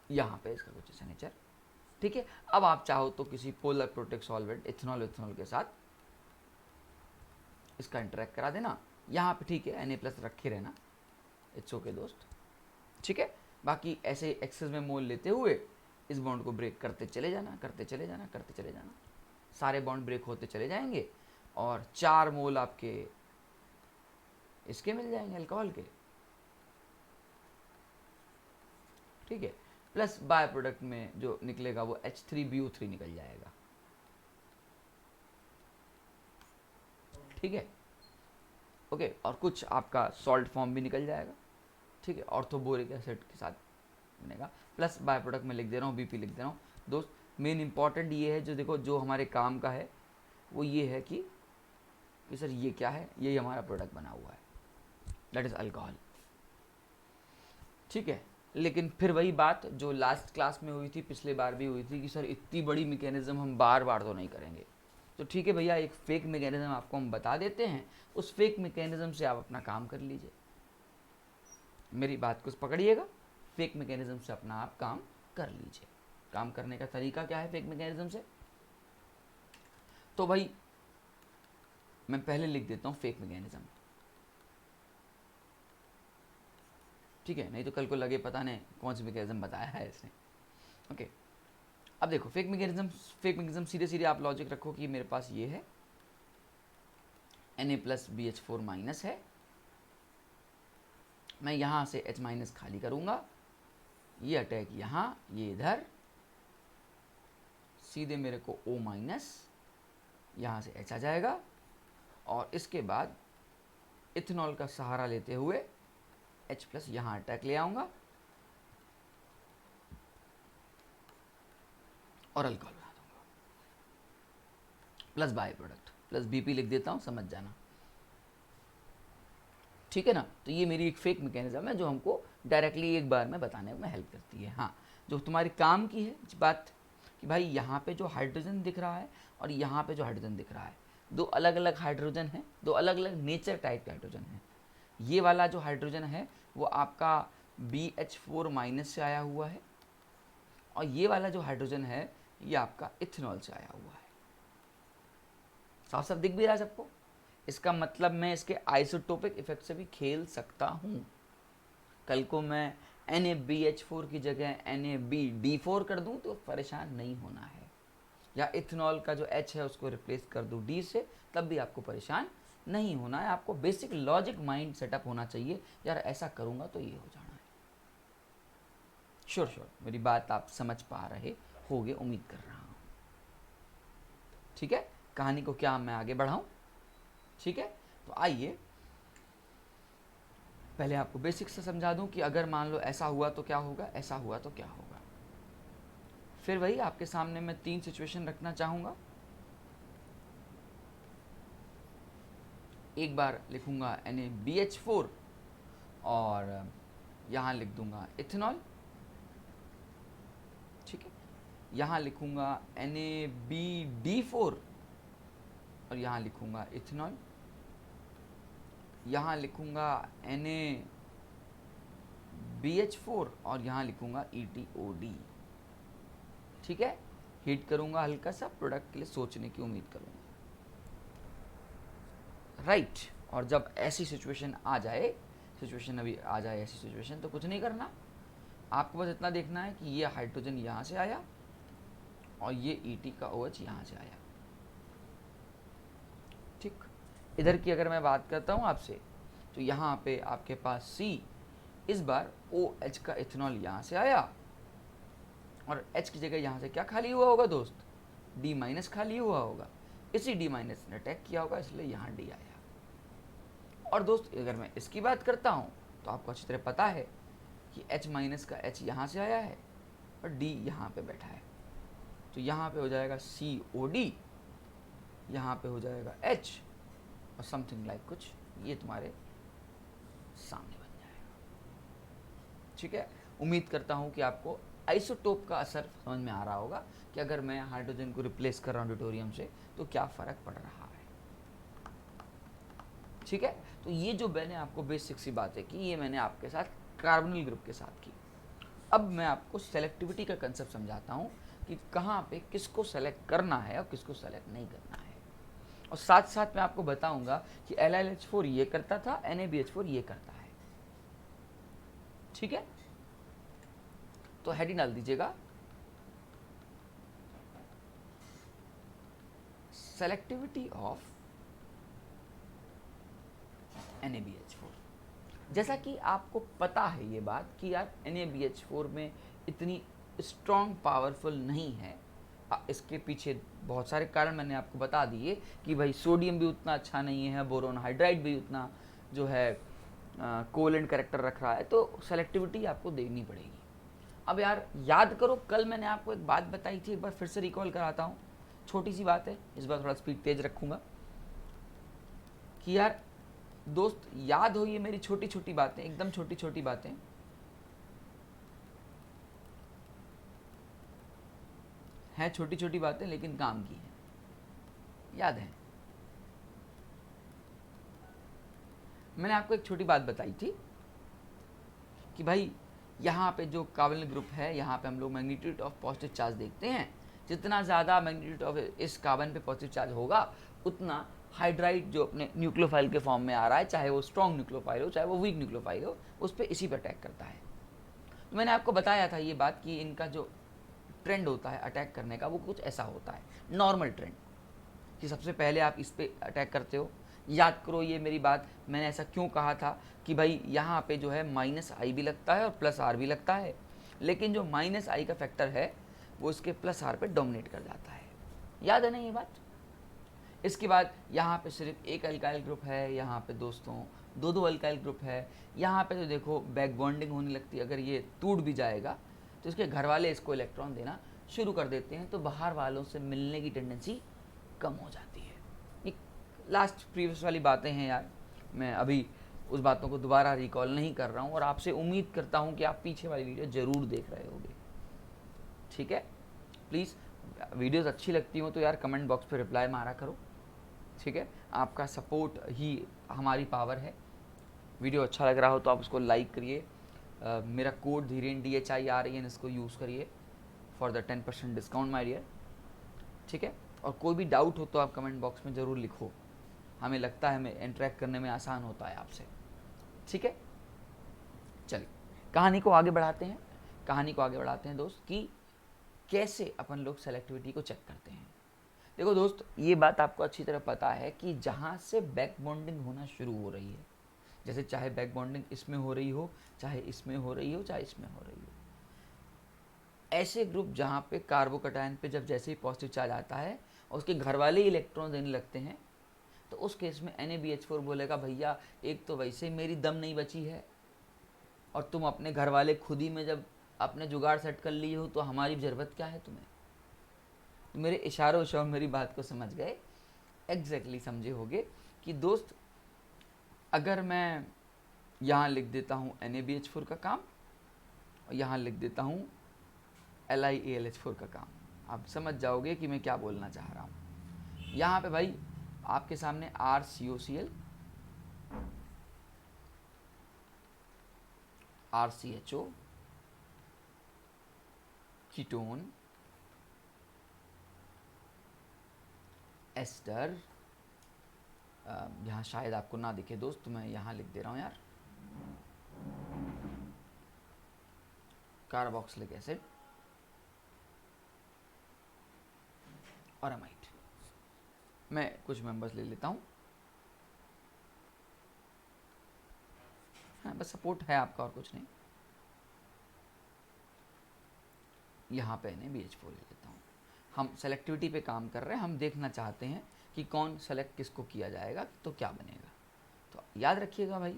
यहाँ पे इसका कुछ ऐसा नेचर, ठीक है। अब आप चाहो तो किसी पोलर प्रोटेक्ट सॉल्वेंट इथेनॉल के साथ इसका इंटरेक्ट करा देना यहाँ पे, ठीक है। Na+ रखे रहना, इट्स ओके दोस्त, ठीक है। बाकी ऐसे एक्सेस में मोल लेते हुए इस बॉन्ड को ब्रेक करते चले जाना, सारे बॉन्ड ब्रेक होते चले जाएंगे और 4 मोल आपके इसके मिल जाएंगे अल्कोहल के, ठीक है। प्लस बाय प्रोडक्ट में जो निकलेगा वो H3BO3 निकल जाएगा, ठीक है, ओके। और कुछ आपका सॉल्ट फॉर्म भी निकल जाएगा, ठीक है, ऑर्थोबोरिक एसिड के साथ बनेगा। प्लस बाय प्रोडक्ट में लिख दे रहा हूँ, BP लिख दे रहा हूँ दोस्त। मेन इंपॉर्टेंट ये है, जो देखो जो हमारे काम का है वो ये है कि सर ये क्या है, यही हमारा प्रोडक्ट बना हुआ है, दैट इज़ अल्कोहल, ठीक है। लेकिन फिर वही बात जो लास्ट क्लास में हुई थी, पिछले बार भी हुई थी कि सर इतनी बड़ी मैकेनिज्म हम बार बार तो नहीं करेंगे। तो ठीक है भैया, एक फेक मैकेनिज्म आपको हम बता देते हैं, उस फेक मैकेनिज्म से आप अपना काम कर लीजिए। मेरी बात को पकड़िएगा, फेक मैकेनिज्म से अपना आप काम कर लीजिए। काम करने का तरीका क्या है फेक मैकेनिज्म से? तो भाई मैं पहले लिख देता हूँ फेक मैकेनिज्म, ठीक है, नहीं तो कल को लगे पता नहीं कौन सी मैकेनिज्म बताया है इसने। ओके, अब देखो फेक मैकेनिज्म सीधे सीधे आप लॉजिक रखो कि मेरे पास ये है Na+BH4- है, मैं यहाँ से H- खाली करूँगा, ये अटैक यहाँ, ये इधर, सीधे मेरे को O-, यहाँ से H आ जाएगा, और इसके बाद इथेनॉल का सहारा लेते हुए H+ यहाँ अटैक ले आऊँगा और अल्कोहल बना दूँगा, plus by product plus BP लिख देता हूँ, समझ जाना, ठीक है ना। तो ये मेरी एक फेक मैकेनिज्म है जो हमको डायरेक्टली एक बार में बताने में हेल्प करती है। हाँ, जो तुम्हारी काम की है बात कि भाई यहाँ पे जो हाइड्रोजन दिख रहा है और यहाँ पे जो हाइड्रोजन दिख रहा है, दो अलग अलग हाइड्रोजन हैं, दो अलग अलग नेचर टाइप के हाइड्रोजन हैं। ये वाला जो हाइड्रोजन है वो आपका BH4- से आया हुआ है, और ये वाला जो हाइड्रोजन है ये आपका इथेनॉल से आया हुआ है। साफ साफ दिख भी रहा है सबको? इसका मतलब मैं इसके आइसोटोपिक इफेक्ट से भी खेल सकता हूँ। कल को मैं NaBH4 की जगह NaBD4 कर दूं तो परेशान नहीं होना है, या इथेनॉल का जो H है उसको रिप्लेस कर दूं D से, तब भी आपको परेशान नहीं होना है। आपको बेसिक लॉजिक माइंड सेटअप होना चाहिए, यार ऐसा करूँगा तो ये हो जाना है। श्योर मेरी बात आप समझ पा रहे होगे, उम्मीद कर रहा हूँ, ठीक है। कहानी को क्या मैं आगे बढ़ाऊँ? ठीक है, तो आइए पहले आपको बेसिक से समझा दूं कि अगर मान लो ऐसा हुआ तो क्या होगा, ऐसा हुआ तो क्या होगा। फिर वही आपके सामने मैं 3 सिचुएशन रखना चाहूँगा। एक बार लिखूंगा NaBH4 और यहाँ लिख दूंगा इथेनॉल, ठीक है। यहाँ लिखूंगा NaBD4 और यहाँ लिखूंगा इथेनॉल। यहाँ लिखूंगा NaBH4 और यहाँ लिखूंगा ETOD, ठीक है। हीट करूंगा हल्का सा, प्रोडक्ट के लिए सोचने की उम्मीद करूंगा, राइट। और जब ऐसी सिचुएशन आ जाए, ऐसी सिचुएशन, तो कुछ नहीं करना, आपको बस इतना देखना है कि ये हाइड्रोजन यहाँ से आया और ये ET का OH यहाँ से आया, ठीक। इधर की अगर मैं बात करता हूँ आपसे, तो यहाँ पे आपके पास C, इस बार OH का इथेनॉल यहाँ से आया और H की जगह यहाँ से क्या खाली हुआ होगा दोस्त? D- खाली हुआ होगा, इसी D- ने अटैक किया होगा, इसलिए यहाँ D आया। और दोस्त अगर मैं इसकी बात करता हूँ तो आपको अच्छी तरह पता है कि H- का H यहाँ से आया है और D यहाँ पे बैठा है, तो यहाँ पे हो जाएगा COD, यहाँ पे हो जाएगा H और समथिंग लाइक कुछ ये तुम्हारे सामने बन जाएगा, ठीक है। उम्मीद करता हूँ कि आपको आइसोटोप का असर समझ में आ रहा होगा कि अगर मैं हाइड्रोजन को रिप्लेस कर रहा हूँ ड्यूटेरियम से तो क्या फ़र्क पड़ रहा है, ठीक है। तो ये जो मैंने आपको बेसिक सी बात है कि ये मैंने आपके साथ कार्बोनिल ग्रुप के साथ की। अब मैं आपको सेलेक्टिविटी का कंसेप्ट समझाता हूँ कि कहाँ पे किसको सेलेक्ट करना है और किसको सेलेक्ट नहीं करना है, और साथ साथ मैं आपको बताऊंगा कि LiLH4 ये करता था, NaBH4 ये करता है, ठीक है। तो हेडिंग डाल दीजिएगा सेलेक्टिविटी ऑफ NaBH4। जैसा कि आपको पता है ये बात कि यार NaBH4 में इतनी स्ट्रॉन्ग पावरफुल नहीं है, इसके पीछे बहुत सारे कारण मैंने आपको बता दिए कि भाई सोडियम भी उतना अच्छा नहीं है, बोरोन हाइड्राइड भी उतना जो है कोवेलेंट कैरेक्टर रख रहा है, तो सेलेक्टिविटी आपको देखनी पड़ेगी। अब यार याद करो, कल मैंने आपको एक बात बताई थी, एक बार फिर से रिकॉल कराता हूँ, छोटी सी बात है, इस बार थोड़ा स्पीड तेज रखूँगा कि यार दोस्त याद हो ये मेरी छोटी छोटी बातें, एकदम छोटी छोटी बातें, हैं छोटी छोटी बातें लेकिन काम की हैं, याद है। मैंने आपको एक छोटी बात बताई थी कि भाई यहाँ पे जो कार्बोनिल ग्रुप है, यहाँ पे हम लोग मैग्नीट्यूड ऑफ पॉजिटिव चार्ज देखते हैं। जितना ज़्यादा मैग्नीट्यूड ऑफ इस कार्बन पे पॉजिटिव चार्ज होगा, उतना हाइड्राइड जो अपने न्यूक्लियोफाइल के फॉर्म में आ रहा है, चाहे वो स्ट्रॉन्ग न्यूक्लियोफाइल हो चाहे वो वीक न्यूक्लियोफाइल हो, उस पर इसी पर अटैक करता है। तो मैंने आपको बताया था ये बात कि इनका जो ट्रेंड होता है अटैक करने का, वो कुछ ऐसा होता है, नॉर्मल ट्रेंड, कि सबसे पहले आप इस पर अटैक करते हो। याद करो ये मेरी बात, मैंने ऐसा क्यों कहा था कि भाई यहाँ पे जो है -i भी लगता है और +r भी लगता है, लेकिन जो -i का फैक्टर है वो इसके +r पे डोमिनेट कर जाता है। याद है ना ये बात। इसके बाद यहाँ पे सिर्फ एक अल्काइल ग्रुप है, यहाँ पे दोस्तों दो अल्काइल ग्रुप है। यहाँ पे तो देखो बैक बॉन्डिंग होने लगती है। अगर ये टूट भी जाएगा तो इसके घर वाले इसको इलेक्ट्रॉन देना शुरू कर देते हैं, तो बाहर वालों से मिलने की टेंडेंसी कम हो जाती है। ये लास्ट प्रीवियस वाली बातें हैं यार, मैं अभी उस बातों को दोबारा रिकॉल नहीं कर रहा हूँ, और आपसे उम्मीद करता हूँ कि आप पीछे वाली वीडियो ज़रूर देख रहे होंगे। ठीक है, प्लीज़ वीडियोज़ अच्छी लगती हो तो यार कमेंट बॉक्स पे रिप्लाई मारा करो। ठीक है, आपका सपोर्ट ही हमारी पावर है। वीडियो अच्छा लग रहा हो तो आप उसको लाइक करिए। मेरा कोड धीरेन DHIREN इसको यूज़ करिए for the 10% discount my dear. ठीक है, और कोई भी डाउट हो तो आप कमेंट बॉक्स में ज़रूर लिखो, हमें लगता है हमें इंटरेक्ट करने में आसान होता है आपसे। ठीक है, चलिए कहानी को आगे बढ़ाते हैं दोस्त, कि कैसे अपन लोग सेलेक्टिविटी को चेक करते हैं। देखो दोस्त, ये बात आपको अच्छी तरह पता है कि जहाँ से बैक बॉन्डिंग होना शुरू हो रही है, जैसे चाहे बैक बॉन्डिंग इसमें हो रही हो, चाहे इसमें हो रही हो, चाहे इसमें हो रही हो, ऐसे ग्रुप जहाँ पे कार्बोकटायन पे जब जैसे ही पॉजिटिव चार्ज आता है और उसके घर वाले ही इलेक्ट्रॉन देने लगते हैं, तो उस केस में NaBH4 बोलेगा भैया एक तो वैसे मेरी दम नहीं बची है, और तुम अपने घर वाले खुद ही में जब अपने जुगाड़ सेट कर लिए हो तो हमारी ज़रूरत क्या है तुम्हें। तो मेरे इशारों से मेरी बात को समझ गए, एग्जैक्टली समझे होगे कि दोस्त अगर मैं यहाँ लिख देता हूँ NaBH4 का काम और यहाँ लिख देता हूँ LiAlH4 का काम, आप समझ जाओगे कि मैं क्या बोलना चाह रहा हूँ। यहाँ पे भाई आपके सामने RCOCl, RCHO, कीटोन, एस्टर, यहाँ शायद आपको ना दिखे दोस्त तो मैं यहाँ लिख दे रहा हूँ यार, कार्बोक्सिलिक एसिड और अमाइड। मैं कुछ मेंबर्स ले लेता हूँ, हाँ बस सपोर्ट है आपका और कुछ नहीं। यहाँ पे NaBH4 ले लेता हूँ। हम सेलेक्टिविटी पे काम कर रहे हैं, हम देखना चाहते हैं कि कौन सेलेक्ट किसको किया जाएगा तो क्या बनेगा। तो याद रखिएगा भाई,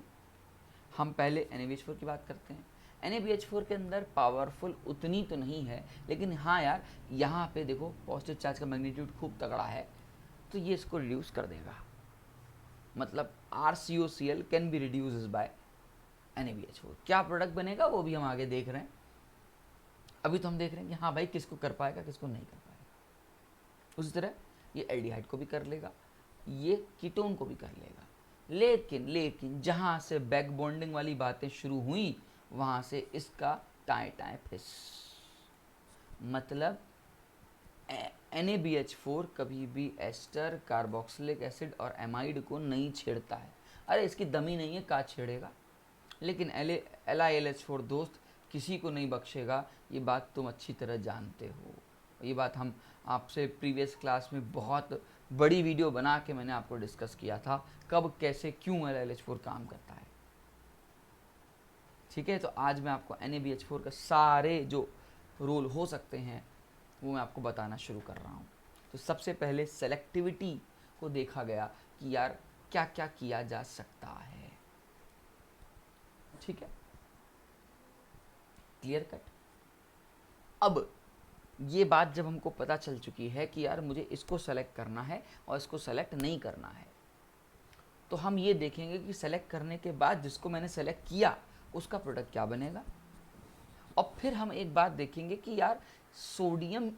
हम पहले NaBH4 की बात करते हैं। NaBH4 के अंदर पावरफुल उतनी तो नहीं है, लेकिन हाँ यार यहाँ पे देखो पॉजिटिव चार्ज का मैग्नीट्यूड खूब तगड़ा है, तो ये इसको रिड्यूस कर देगा। मतलब RCOCl can be reduce by NaBH4। क्या प्रोडक्ट बनेगा वो भी हम आगे देख रहे हैं, अभी तो हम देख रहे हैं कि हाँ भाई किसको कर पाएगा किसको नहीं कर पाएगा। उसी तरह ये एल्डिहाइड को भी कर लेगा, ये कीटोन को भी कर लेगा। लेकिन जहाँ से बैक बॉन्डिंग वाली बातें शुरू हुई वहाँ से इसका टाए फिस, मतलब NaBH4 कभी भी एस्टर, कार्बोक्सिलिक एसिड और एमाइड को नहीं छेड़ता है। अरे इसकी दमी नहीं है, का छेड़ेगा। लेकिन LiLH4 दोस्त किसी को नहीं बख्शेगा, ये बात तुम अच्छी तरह जानते हो। ये बात हम आपसे प्रीवियस क्लास में बहुत बड़ी वीडियो बना के मैंने आपको डिस्कस किया था, कब कैसे क्यों LiLH4 काम करता है। ठीक है, तो आज मैं आपको NaBH4 का सारे जो रोल हो सकते हैं वो मैं आपको बताना शुरू कर रहा हूँ। तो सबसे पहले सेलेक्टिविटी को देखा गया कि यार क्या क्या किया जा सकता है। ठीक है, क्लियर कट। अब ये बात जब हमको पता चल चुकी है कि यार मुझे इसको सेलेक्ट करना है और इसको सेलेक्ट नहीं करना है, तो हम ये देखेंगे कि सेलेक्ट करने के बाद जिसको मैंने सेलेक्ट किया उसका प्रोडक्ट क्या बनेगा। और फिर हम एक बात देखेंगे कि यार सोडियम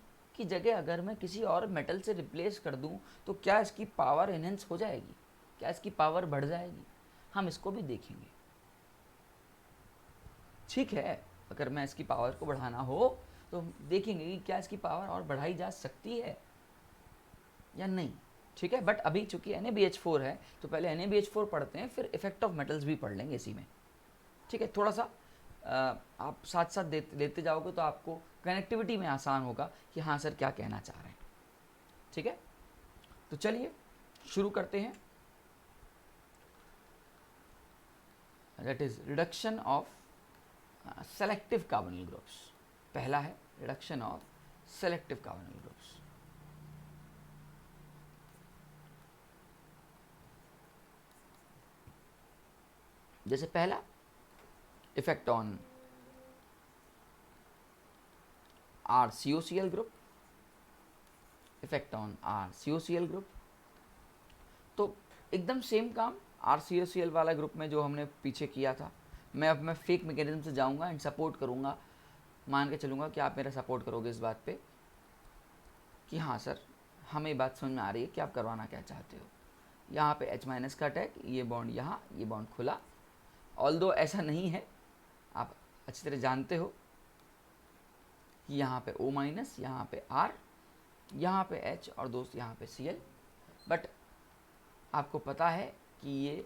की जगह अगर मैं किसी और मेटल से रिप्लेस कर दूं तो क्या इसकी पावर एनहेंस हो जाएगी, क्या इसकी पावर बढ़ जाएगी, हम इसको भी देखेंगे। ठीक है, अगर मैं इसकी पावर को बढ़ाना हो तो हम देखेंगे कि क्या इसकी पावर और बढ़ाई जा सकती है या नहीं। ठीक है, बट अभी चूंकि NaBH4 है तो पहले NaBH4 पढ़ते हैं, फिर इफेक्ट ऑफ मेटल्स भी पढ़ लेंगे इसी में। ठीक है, थोड़ा सा आप साथ साथ लेते जाओगे तो आपको कनेक्टिविटी में आसान होगा कि हाँ सर क्या कहना चाह रहे हैं। ठीक है, तो चलिए शुरू करते हैं। That is reduction of selective carbonyl groups. पहला है reduction of selective carbonyl groups. जैसे पहला effect on RCOCl group, effect on RCOCl group. तो एकदम सेम काम RCOCl वाला ग्रुप में जो हमने पीछे किया था, अब मैं फेक मैकेनिज्म से जाऊंगा एंड सपोर्ट करूंगा, मान के चलूंगा कि आप मेरा सपोर्ट करोगे इस बात पे कि हाँ सर हमें बात समझ में आ रही है कि आप करवाना क्या चाहते हो। यहाँ पे H- का अटैक, ये बॉन्ड यहाँ, ये बॉन्ड खुला, ऑल्दो ऐसा नहीं है, आप अच्छी तरह जानते हो कि यहाँ पे O-, यहाँ पे R, यहाँ पे H और दोस्त यहाँ पे Cl, बट आपको पता है कि ये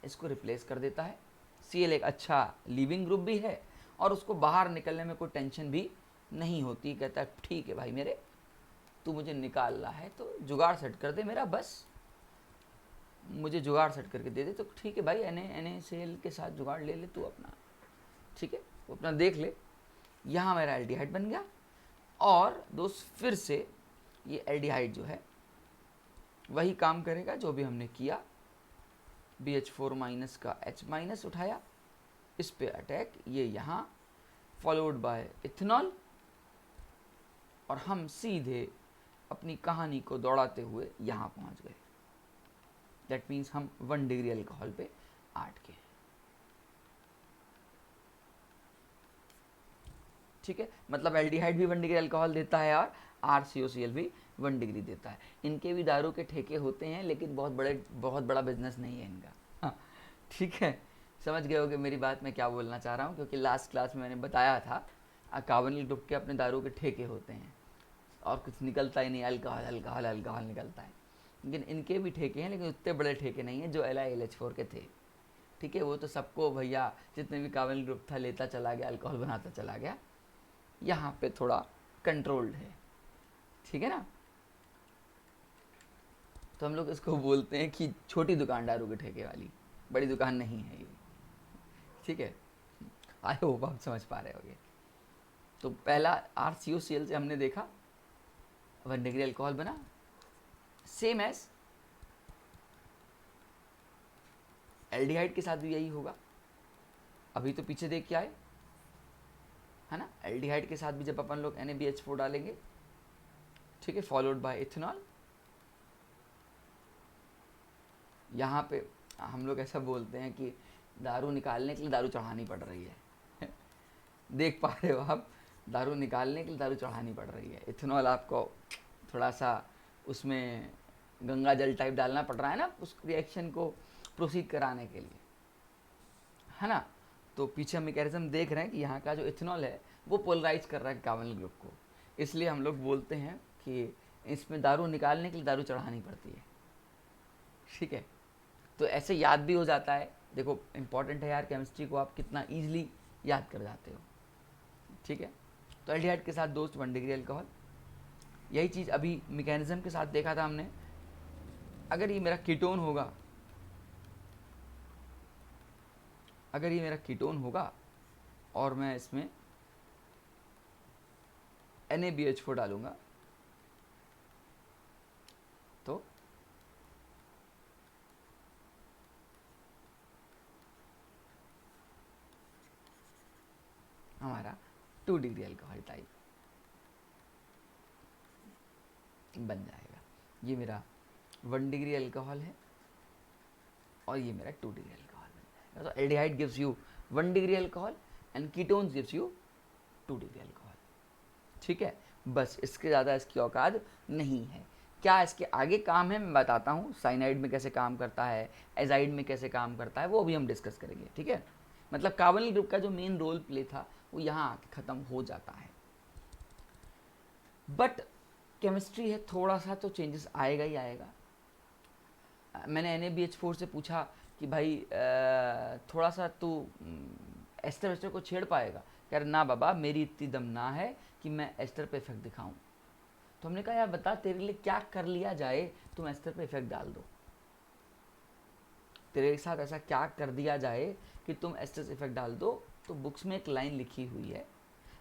इसको रिप्लेस कर देता है। Cl एक अच्छा लीविंग ग्रुप भी है और उसको बाहर निकलने में कोई टेंशन भी नहीं होती। कहता है ठीक है भाई मेरे, तू मुझे निकालना है तो जुगाड़ सेट कर दे मेरा, बस मुझे जुगाड़ सेट करके दे दे तो ठीक है भाई, NaCl के साथ जुगाड़ ले ले तू अपना। ठीक है, वो अपना देख ले। यहाँ मेरा एल्डिहाइड बन गया और दोस्त फिर से ये एल्डिहाइड जो है वही काम करेगा जो भी हमने किया। BH4- का H- उठाया, इस पे अटैक, ये यहाँ फॉलोड बाय इथेनॉल, और हम सीधे अपनी कहानी को दौड़ाते हुए यहाँ पहुँच गए। दैट मीन्स हम 1 डिग्री अल्कोहल पे आट के। ठीक है, मतलब एल्डिहाइड भी 1 डिग्री अल्कोहल देता है और RCOCl भी 1 डिग्री देता है। इनके भी दारू के ठेके होते हैं लेकिन बहुत बड़ा बिजनेस नहीं है इनका। हाँ, ठीक है, समझ गए होगे मेरी बात मैं क्या बोलना चाह रहा हूँ, क्योंकि लास्ट क्लास में मैंने बताया था कार्बोनिल ग्रुप के अपने दारू के ठेके होते हैं और कुछ निकलता ही नहीं, अल्कोहल अल्कोहल अल्कोहल निकलता है। लेकिन इनके भी ठेके हैं, लेकिन उतने बड़े ठेके नहीं हैं जो LiLH4 के थे। ठीक है, वो तो सबको भैया जितने भी कार्बोनिल ग्रुप था लेता चला गया, अल्कोहल बनाता चला गया। यहाँ पे थोड़ा कंट्रोल्ड है। ठीक है ना, तो हम लोग इसको बोलते हैं कि छोटी दुकानदारों के ठेके वाली, बड़ी दुकान नहीं है ये। ठीक है, आई होप आप समझ पा रहे होगे। तो पहला RCOCl से हमने देखा 1 डिग्री अल्कोहल बना, सेम एज एल्डिहाइड के साथ भी यही होगा। अभी तो पीछे देख के आए है ना, एल्डिहाइड के साथ भी जब अपन लोग NaBH4 डालेंगे, ठीक है, फॉलोड बाय इथेनॉल। यहाँ पे हम लोग ऐसा बोलते हैं कि दारू निकालने के लिए दारू चढ़ानी पड़ रही है। देख पा रहे हो आप, दारू निकालने के लिए दारू चढ़ानी पड़ रही है। इथेनॉल आपको थोड़ा सा उसमें गंगा जल टाइप डालना पड़ रहा है ना, उस रिएक्शन को प्रोसीड कराने के लिए, है ना। तो पीछे हम मैकेनिज्म देख रहे हैं कि यहाँ का जो इथेनॉल है वो पोलराइज कर रहा है कार्बोनिल ग्रुप को, इसलिए हम लोग बोलते हैं कि इसमें दारू निकालने के लिए दारू चढ़ानी पड़ती है। ठीक है, तो ऐसे याद भी हो जाता है। देखो इंपॉर्टेंट है यार, केमिस्ट्री को आप कितना ईजिली याद कर जाते हो। ठीक है, तो एल्डिहाइड के साथ दोस्त 1 डिग्री अल्कोहल। यही चीज़ अभी मैकेनिज्म के साथ देखा था हमने। अगर ये मेरा कीटोन होगा, अगर ये मेरा कीटोन होगा और मैं इसमें NaBH4 डालूंगा तो हमारा 2 डिग्री अल्कोहल टाइप बन जाएगा। ये मेरा 1 डिग्री अल्कोहल है और ये मेरा 2 डिग्री अल्कोहल बन जाएगा। तो aldehyde gives you 1 degree alcohol and ketones gives you 2 degree alcohol. ठीक है, बस, इसके ज़्यादा इसकी औकात नहीं है। क्या इसके आगे काम है मैं बताता हूँ, साइनाइड में कैसे काम करता है, एजाइड में कैसे काम करता है, वो अभी हम डिस्कस करेंगे, ठीक है। मतलब कार्बोनिल ग्रुप का जो मेन रोल प्ले था वो यहाँ आके ख़त्म हो जाता है। बट केमिस्ट्री है, थोड़ा सा तो चेंजेस आएगा ही आएगा। मैंने NaBH4 से पूछा कि भाई थोड़ा सा तू एस्टर वेस्टर को छेड़ पाएगा? कह रहा ना बाबा, मेरी इतनी दम ना है कि मैं एस्टर पे इफेक्ट दिखाऊं। तो हमने कहा यार बता तेरे लिए क्या कर लिया जाए तुम एस्टर पे इफेक्ट डाल दो, तेरे साथ ऐसा क्या कर दिया जाए कि तुम एस्टर से इफेक्ट डाल दो। तो बुक्स में एक लाइन लिखी हुई है,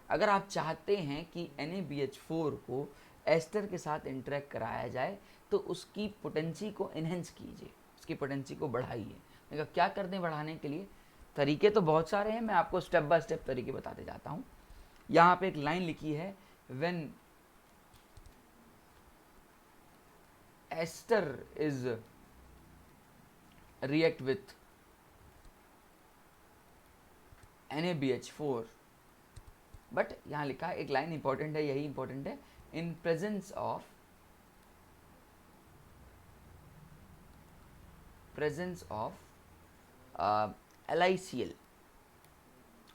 अगर आप चाहते हैं कि NaBH4 को एस्टर के साथ इंटरेक्ट कराया जाए तो उसकी पोटेंसी को इन्हेंस कीजिए, उसकी पोटेंसी को बढ़ाइए। मैंने कहा क्या कर दें बढ़ाने के लिए? तरीके तो बहुत सारे हैं, मैं आपको स्टेप बाय स्टेप तरीके बताते जाता हूँ। यहाँ पे एक लाइन लिखी है, when ester is react with NaBH4, बट यहाँ लिखा है एक लाइन इंपॉर्टेंट है, यही इंपॉर्टेंट है, इन प्रेजेंस ऑफ LiCl।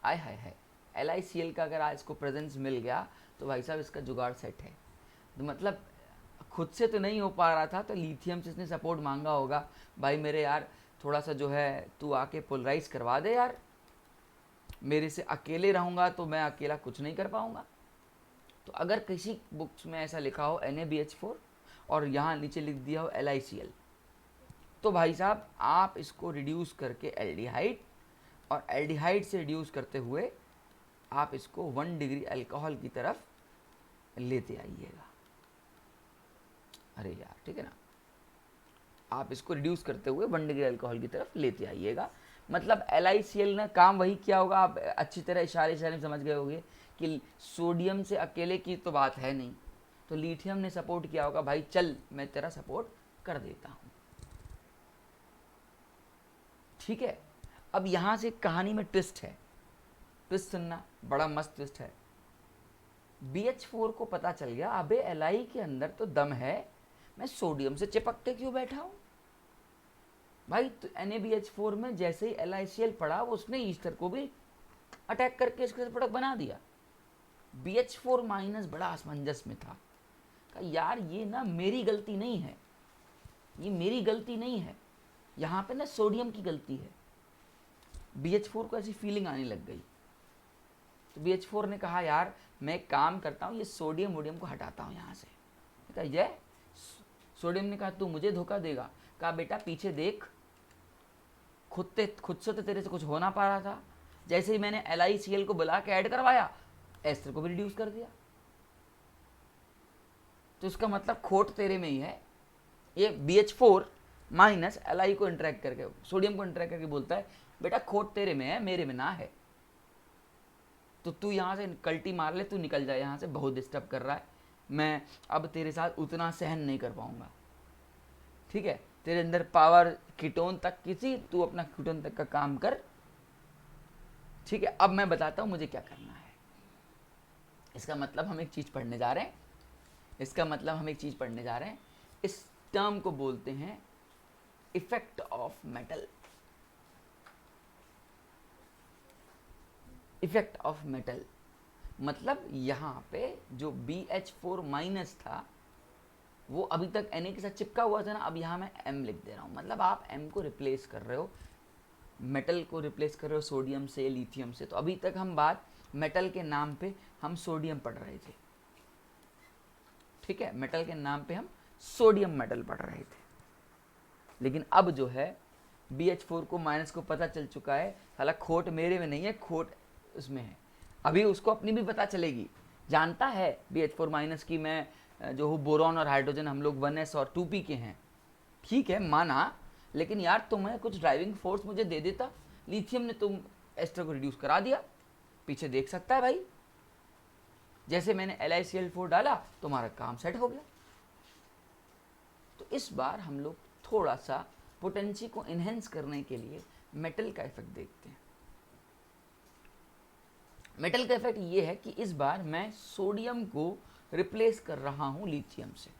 आय हाय है, LiCl का अगर आज इसको प्रेजेंस मिल गया तो भाई साहब इसका जुगाड़ सेट है। तो मतलब खुद से तो नहीं हो पा रहा था तो लिथियम से इसने सपोर्ट मांगा होगा, भाई मेरे यार थोड़ा सा जो है तू आके पोलराइज करवा दे यार, मेरे से अकेले रहूँगा तो मैं अकेला कुछ नहीं कर पाऊँगा। तो अगर किसी बुक्स में ऐसा लिखा हो NaBH4 और यहाँ नीचे लिख दिया हो LiCl, तो भाई साहब आप इसको रिड्यूस करके एल्डिहाइड, और एल्डिहाइड से रिड्यूस करते हुए आप इसको 1 डिग्री अल्कोहल की तरफ लेते आइएगा। अरे यार ठीक है ना, आप इसको रिड्यूस करते हुए 1 डिग्री अल्कोहल की तरफ लेते आइएगा। मतलब LiCl ने काम वही किया होगा, आप अच्छी तरह इशारे में समझ गए होंगे कि सोडियम से अकेले की तो बात है नहीं, तो लिथियम ने सपोर्ट किया होगा, भाई चल मैं तेरा सपोर्ट कर देता हूँ, ठीक है। अब यहाँ से कहानी में ट्विस्ट है, ट्विस्ट सुनना, बड़ा मस्त ट्विस्ट है। BH4 को पता चल गया अबे Li के अंदर तो दम है, मैं सोडियम से चिपक के क्यों बैठा हूँ भाई। तो NaBH4 में जैसे ही LiCl पड़ा वो उसने ईस्टर को भी अटैक करके इसके प्रोडक्ट बना दिया। BH4 माइनस बड़ा असमंजस में था, कहा यार ये ना मेरी गलती नहीं है, ये मेरी गलती नहीं है, यहाँ पे ना सोडियम की गलती है। BH4 को ऐसी फीलिंग आने लग गई, तो BH4 ने कहा यार मैं एक काम करता हूँ, ये सोडियम वोडियम को हटाता हूँ यहाँ से। कहा ये सोडियम ने कहा तू मुझे धोखा देगा? कहा बेटा पीछे देख, खुद से तो तेरे से कुछ हो ना पा रहा था, जैसे ही मैंने LiCl को बुला के ऐड करवाया एस्टर को भी रिड्यूस कर दिया। तो इसका मतलब खोट तेरे में ही है। ये BH4 माइनस Li को इंटरेक्ट करके, सोडियम को इंटरेक्ट करके बोलता है बेटा खोट तेरे में है, मेरे में ना है, तो तू यहाँ से कल्टी मार ले, तू निकल जाए यहाँ से, बहुत डिस्टर्ब कर रहा है, मैं अब तेरे साथ उतना सहन नहीं कर पाऊंगा, ठीक है। तेरे अंदर पावर कीटोन तक किसी, तू अपना कीटोन तक का काम कर, ठीक है। अब मैं बताता हूँ मुझे क्या करना है। इसका मतलब हम एक चीज़ पढ़ने जा रहे हैं, इसका मतलब हम एक चीज़ पढ़ने जा रहे हैं, इस टर्म को बोलते हैं effect of metal. Effect of metal मतलब यहाँ पे जो BH4 माइनस था वो अभी तक Na के साथ चिपका हुआ था ना, अब यहाँ मैं M लिख दे रहा हूँ। मतलब आप M को रिप्लेस कर रहे हो, मेटल को रिप्लेस कर रहे हो सोडियम से, लिथियम से। तो अभी तक हम बात मेटल के नाम पे हम सोडियम पढ़ रहे थे, ठीक है, मेटल के नाम पे हम सोडियम मेटल पढ़ रहे थे। लेकिन अब जो है BH4 को माइनस को पता चल चुका है, साला खोट मेरे में नहीं है, खोट उसमें है। अभी उसको अपनी भी पता चलेगी, जानता है BH4 माइनस की मैं जो हूँ बोरॉन और हाइड्रोजन हम लोग 1s और 2p के हैं, ठीक है माना, लेकिन यार तुम्हें कुछ ड्राइविंग फोर्स मुझे दे देता, लिथियम ने तुम एस्टर को रिड्यूस करा दिया, पीछे देख सकता है भाई, जैसे मैंने LiCl4 डाला तुम्हारा काम सेट हो गया। तो इस बार हम लोग थोड़ा सा पोटेंसी को इन्हेंस करने के लिए मेटल का इफेक्ट देखते हैं। मेटल का इफेक्ट ये है कि इस बार मैं सोडियम को रिप्लेस कर रहा हूं लिथियम से।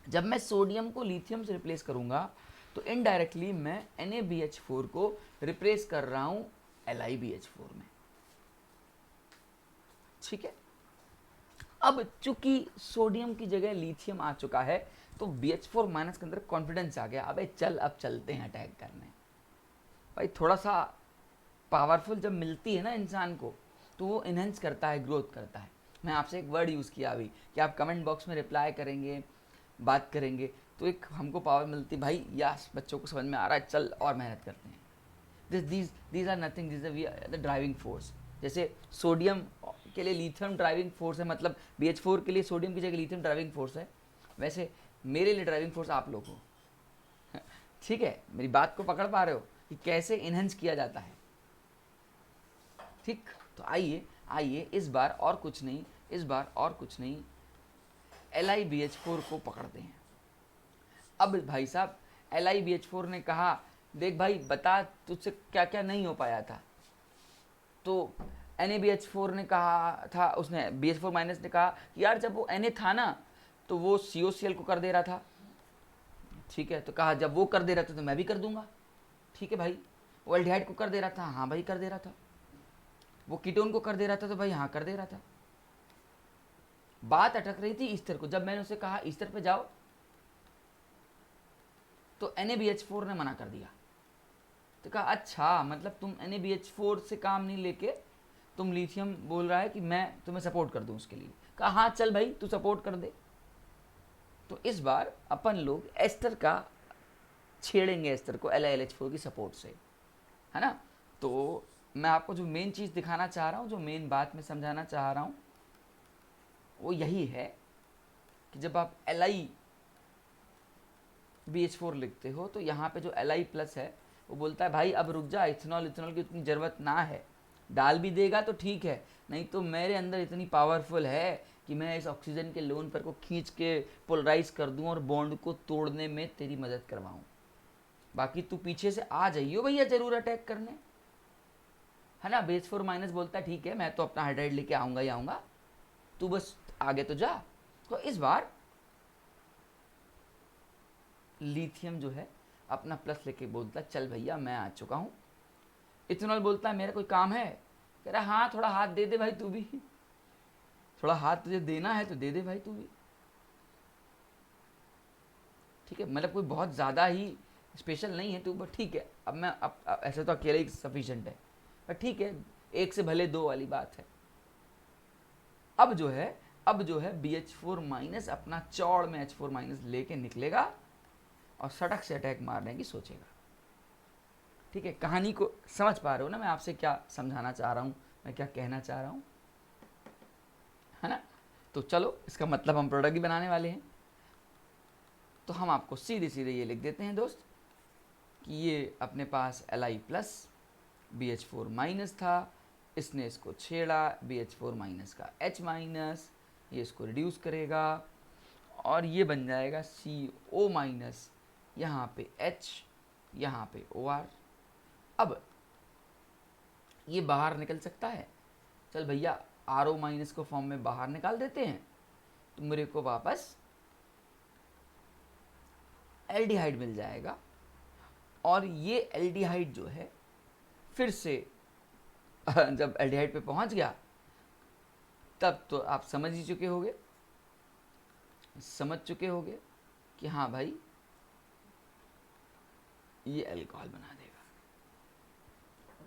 जब मैं सोडियम को लिथियम से रिप्लेस करूंगा तो इनडायरेक्टली मैं NaBH4 को रिप्लेस कर रहा हूं LiBH4 में। ठीक है, अब चूंकि सोडियम की जगह लिथियम आ चुका है तो BH4 माइनस के अंदर कॉन्फिडेंस आ गया, अबे चल अब चलते हैं अटैक करने। भाई थोड़ा सा पावरफुल जब मिलती है ना इंसान को तो वो इनहेंस करता है, ग्रोथ करता है। मैं आपसे एक वर्ड यूज़ किया अभी कि आप कमेंट बॉक्स में रिप्लाई करेंगे, बात करेंगे तो एक हमको पावर मिलती, भाई यस बच्चों को समझ में आ रहा है, चल और मेहनत करते हैं। These are nothing, this the driving force. जैसे सोडियम के लिए लिथियम ड्राइविंग फोर्स है, मतलब BH4 के लिए सोडियम की जगह लिथियम ड्राइविंग फोर्स है, वैसे मेरे लिए ड्राइविंग फोर्स आप लोग हो। ठीक है, मेरी बात को पकड़ पा रहे हो कि कैसे इनहेंस किया जाता है। ठीक, तो आइए इस बार और कुछ नहीं, LiBH4 को पकड़ते हैं। अब भाई साहब LiBH4 ने कहा देख भाई बता तुझसे क्या क्या नहीं हो पाया था। तो NaBH4 ने कहा था, उसने BH4 माइनस ने कहा कि यार जब वो Na था ना तो वो COCl को कर दे रहा था। ठीक है, तो कहा जब वो कर दे रहा था तो मैं भी कर दूंगा। ठीक है भाई, वो एल्डिहाइड को कर दे रहा था, हाँ भाई कर दे रहा था। वो कीटोन को कर दे रहा था तो भाई हाँ कर दे रहा था। बात अटक रही थी ईस्टर को। जब मैंने उसे कहा ईस्टर पे जाओ तो NaBH4 ने मना कर दिया। तो कहा अच्छा मतलब तुम NaBH4 से काम नहीं लेके तुम लिथियम बोल रहा है कि मैं तुम्हें सपोर्ट कर दूं उसके लिए। कहा हाँ चल भाई तू सपोर्ट कर दे। तो इस बार अपन लोग एस्टर का छेड़ेंगे, एस्टर को LiLH4 की सपोर्ट से, है ना। तो मैं आपको जो मेन चीज़ दिखाना चाह रहा हूँ, जो मेन बात मैं समझाना चाह रहा हूँ वो यही है कि जब आप LiBH4 लिखते हो तो यहाँ पे जो Li प्लस है वो बोलता है भाई अब रुक जा, इथेनॉल की उतनी ज़रूरत ना है, डाल भी देगा तो ठीक है, नहीं तो मेरे अंदर इतनी पावरफुल है कि मैं इस ऑक्सीजन के लोन पर को खींच के पोलराइज कर दूं और बॉन्ड को तोड़ने में तेरी मदद करवाऊं। बाकी तू पीछे से आ जाइयो भैया जरूर अटैक करने, है ना। BH4 माइनस बोलता है ठीक है मैं तो अपना हाइड्राइड लेके आऊंगा ही आऊंगा, तू बस आगे तो जा। तो इस बार लिथियम जो है अपना प्लस लेके बोलता है चल भैया मैं आ चुका हूँ। इथेनॉल बोलता है मेरा कोई काम है, कह रहा हाँ थोड़ा हाथ दे दे भाई तू भी, थोड़ा हाथ तुझे देना है तो दे दे भाई तू भी। ठीक है, मतलब कोई बहुत ज़्यादा ही स्पेशल नहीं है तू, बट ठीक है अब मैं अब ऐसे तो अकेले ही सफिशेंट है, बट ठीक है एक से भले दो वाली बात है। अब जो है BH4 माइनस अपना चौड़ में H4 माइनस लेके निकलेगा और सड़क से अटैक मारने की सोचेगा। ठीक है, कहानी को समझ पा रहे हो ना मैं आपसे क्या समझाना चाह रहा हूँ, मैं क्या कहना चाह रहा हूँ, है ना। तो चलो इसका मतलब हम प्रोडक्ट ही बनाने वाले हैं। तो हम आपको सीधे सीधे ये लिख देते हैं दोस्त कि ये अपने पास Li प्लस BH4 माइनस था, इसने इसको छेड़ा BH4 माइनस का H माइनस, ये इसको रिड्यूस करेगा और ये बन जाएगा CO माइनस, यहाँ पे H यहाँ पे OR। अब ये बाहर निकल सकता है, चल भैया RO माइनस को फॉर्म में बाहर निकाल देते हैं तो मेरे को वापस एल्डिहाइड मिल जाएगा। और ये एल्डिहाइड जो है फिर से जब एल्डिहाइड पे पहुंच गया तब तो आप समझ चुके होगे कि हाँ भाई ये अल्कोहल बना देगा,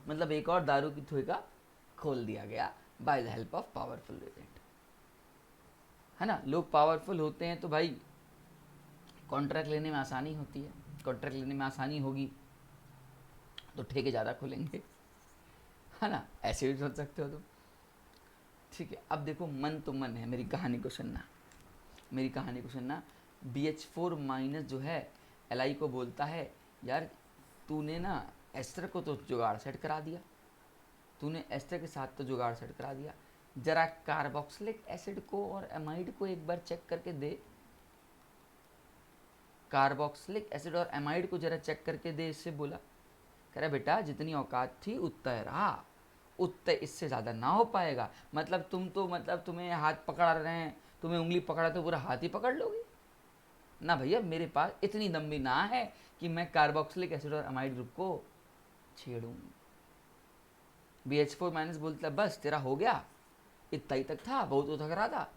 मतलब एक और दारू की थोड़ा खोल दिया गया by the help of powerful agent, है ना। लोग पावरफुल होते हैं तो भाई कॉन्ट्रैक्ट लेने में आसानी होती है, कॉन्ट्रैक्ट लेने में आसानी होगी तो ठेके ज़्यादा खुलेंगे, है ना, ऐसे भी सोच सकते हो तुम। ठीक है, अब देखो मन तो मन है, मेरी कहानी को सुनना। BH4 माइनस जो है Li को बोलता है यार तूने ना एस्टर को तो जुगाड़ सेट करा दिया, तूने एस्टर के साथ तो जुगाड़ सेट करा दिया, जरा कार्बोक्सिलिक एसिड को और एमाइड को एक बार चेक करके दे, कार्बोक्सिलिक एसिड और एमाइड को जरा चेक करके दे। इससे बोला, कह रहा बेटा जितनी औकात थी उतना रहा, उतने इससे ज़्यादा ना हो पाएगा। मतलब तुम तो मतलब तुम्हें हाथ पकड़ा रहे हैं, तुम्हें उंगली पकड़ा तो पूरा हाथ ही पकड़ लोगे ना भैया। मेरे पास इतनी दम भी ना है कि मैं कार्बोक्सिलिक एसिड और अमाइड ग्रुप को छेड़ूं। BH4- बोलता बस तेरा हो गया, इतना ही तक था, बहुत उथक रहा था।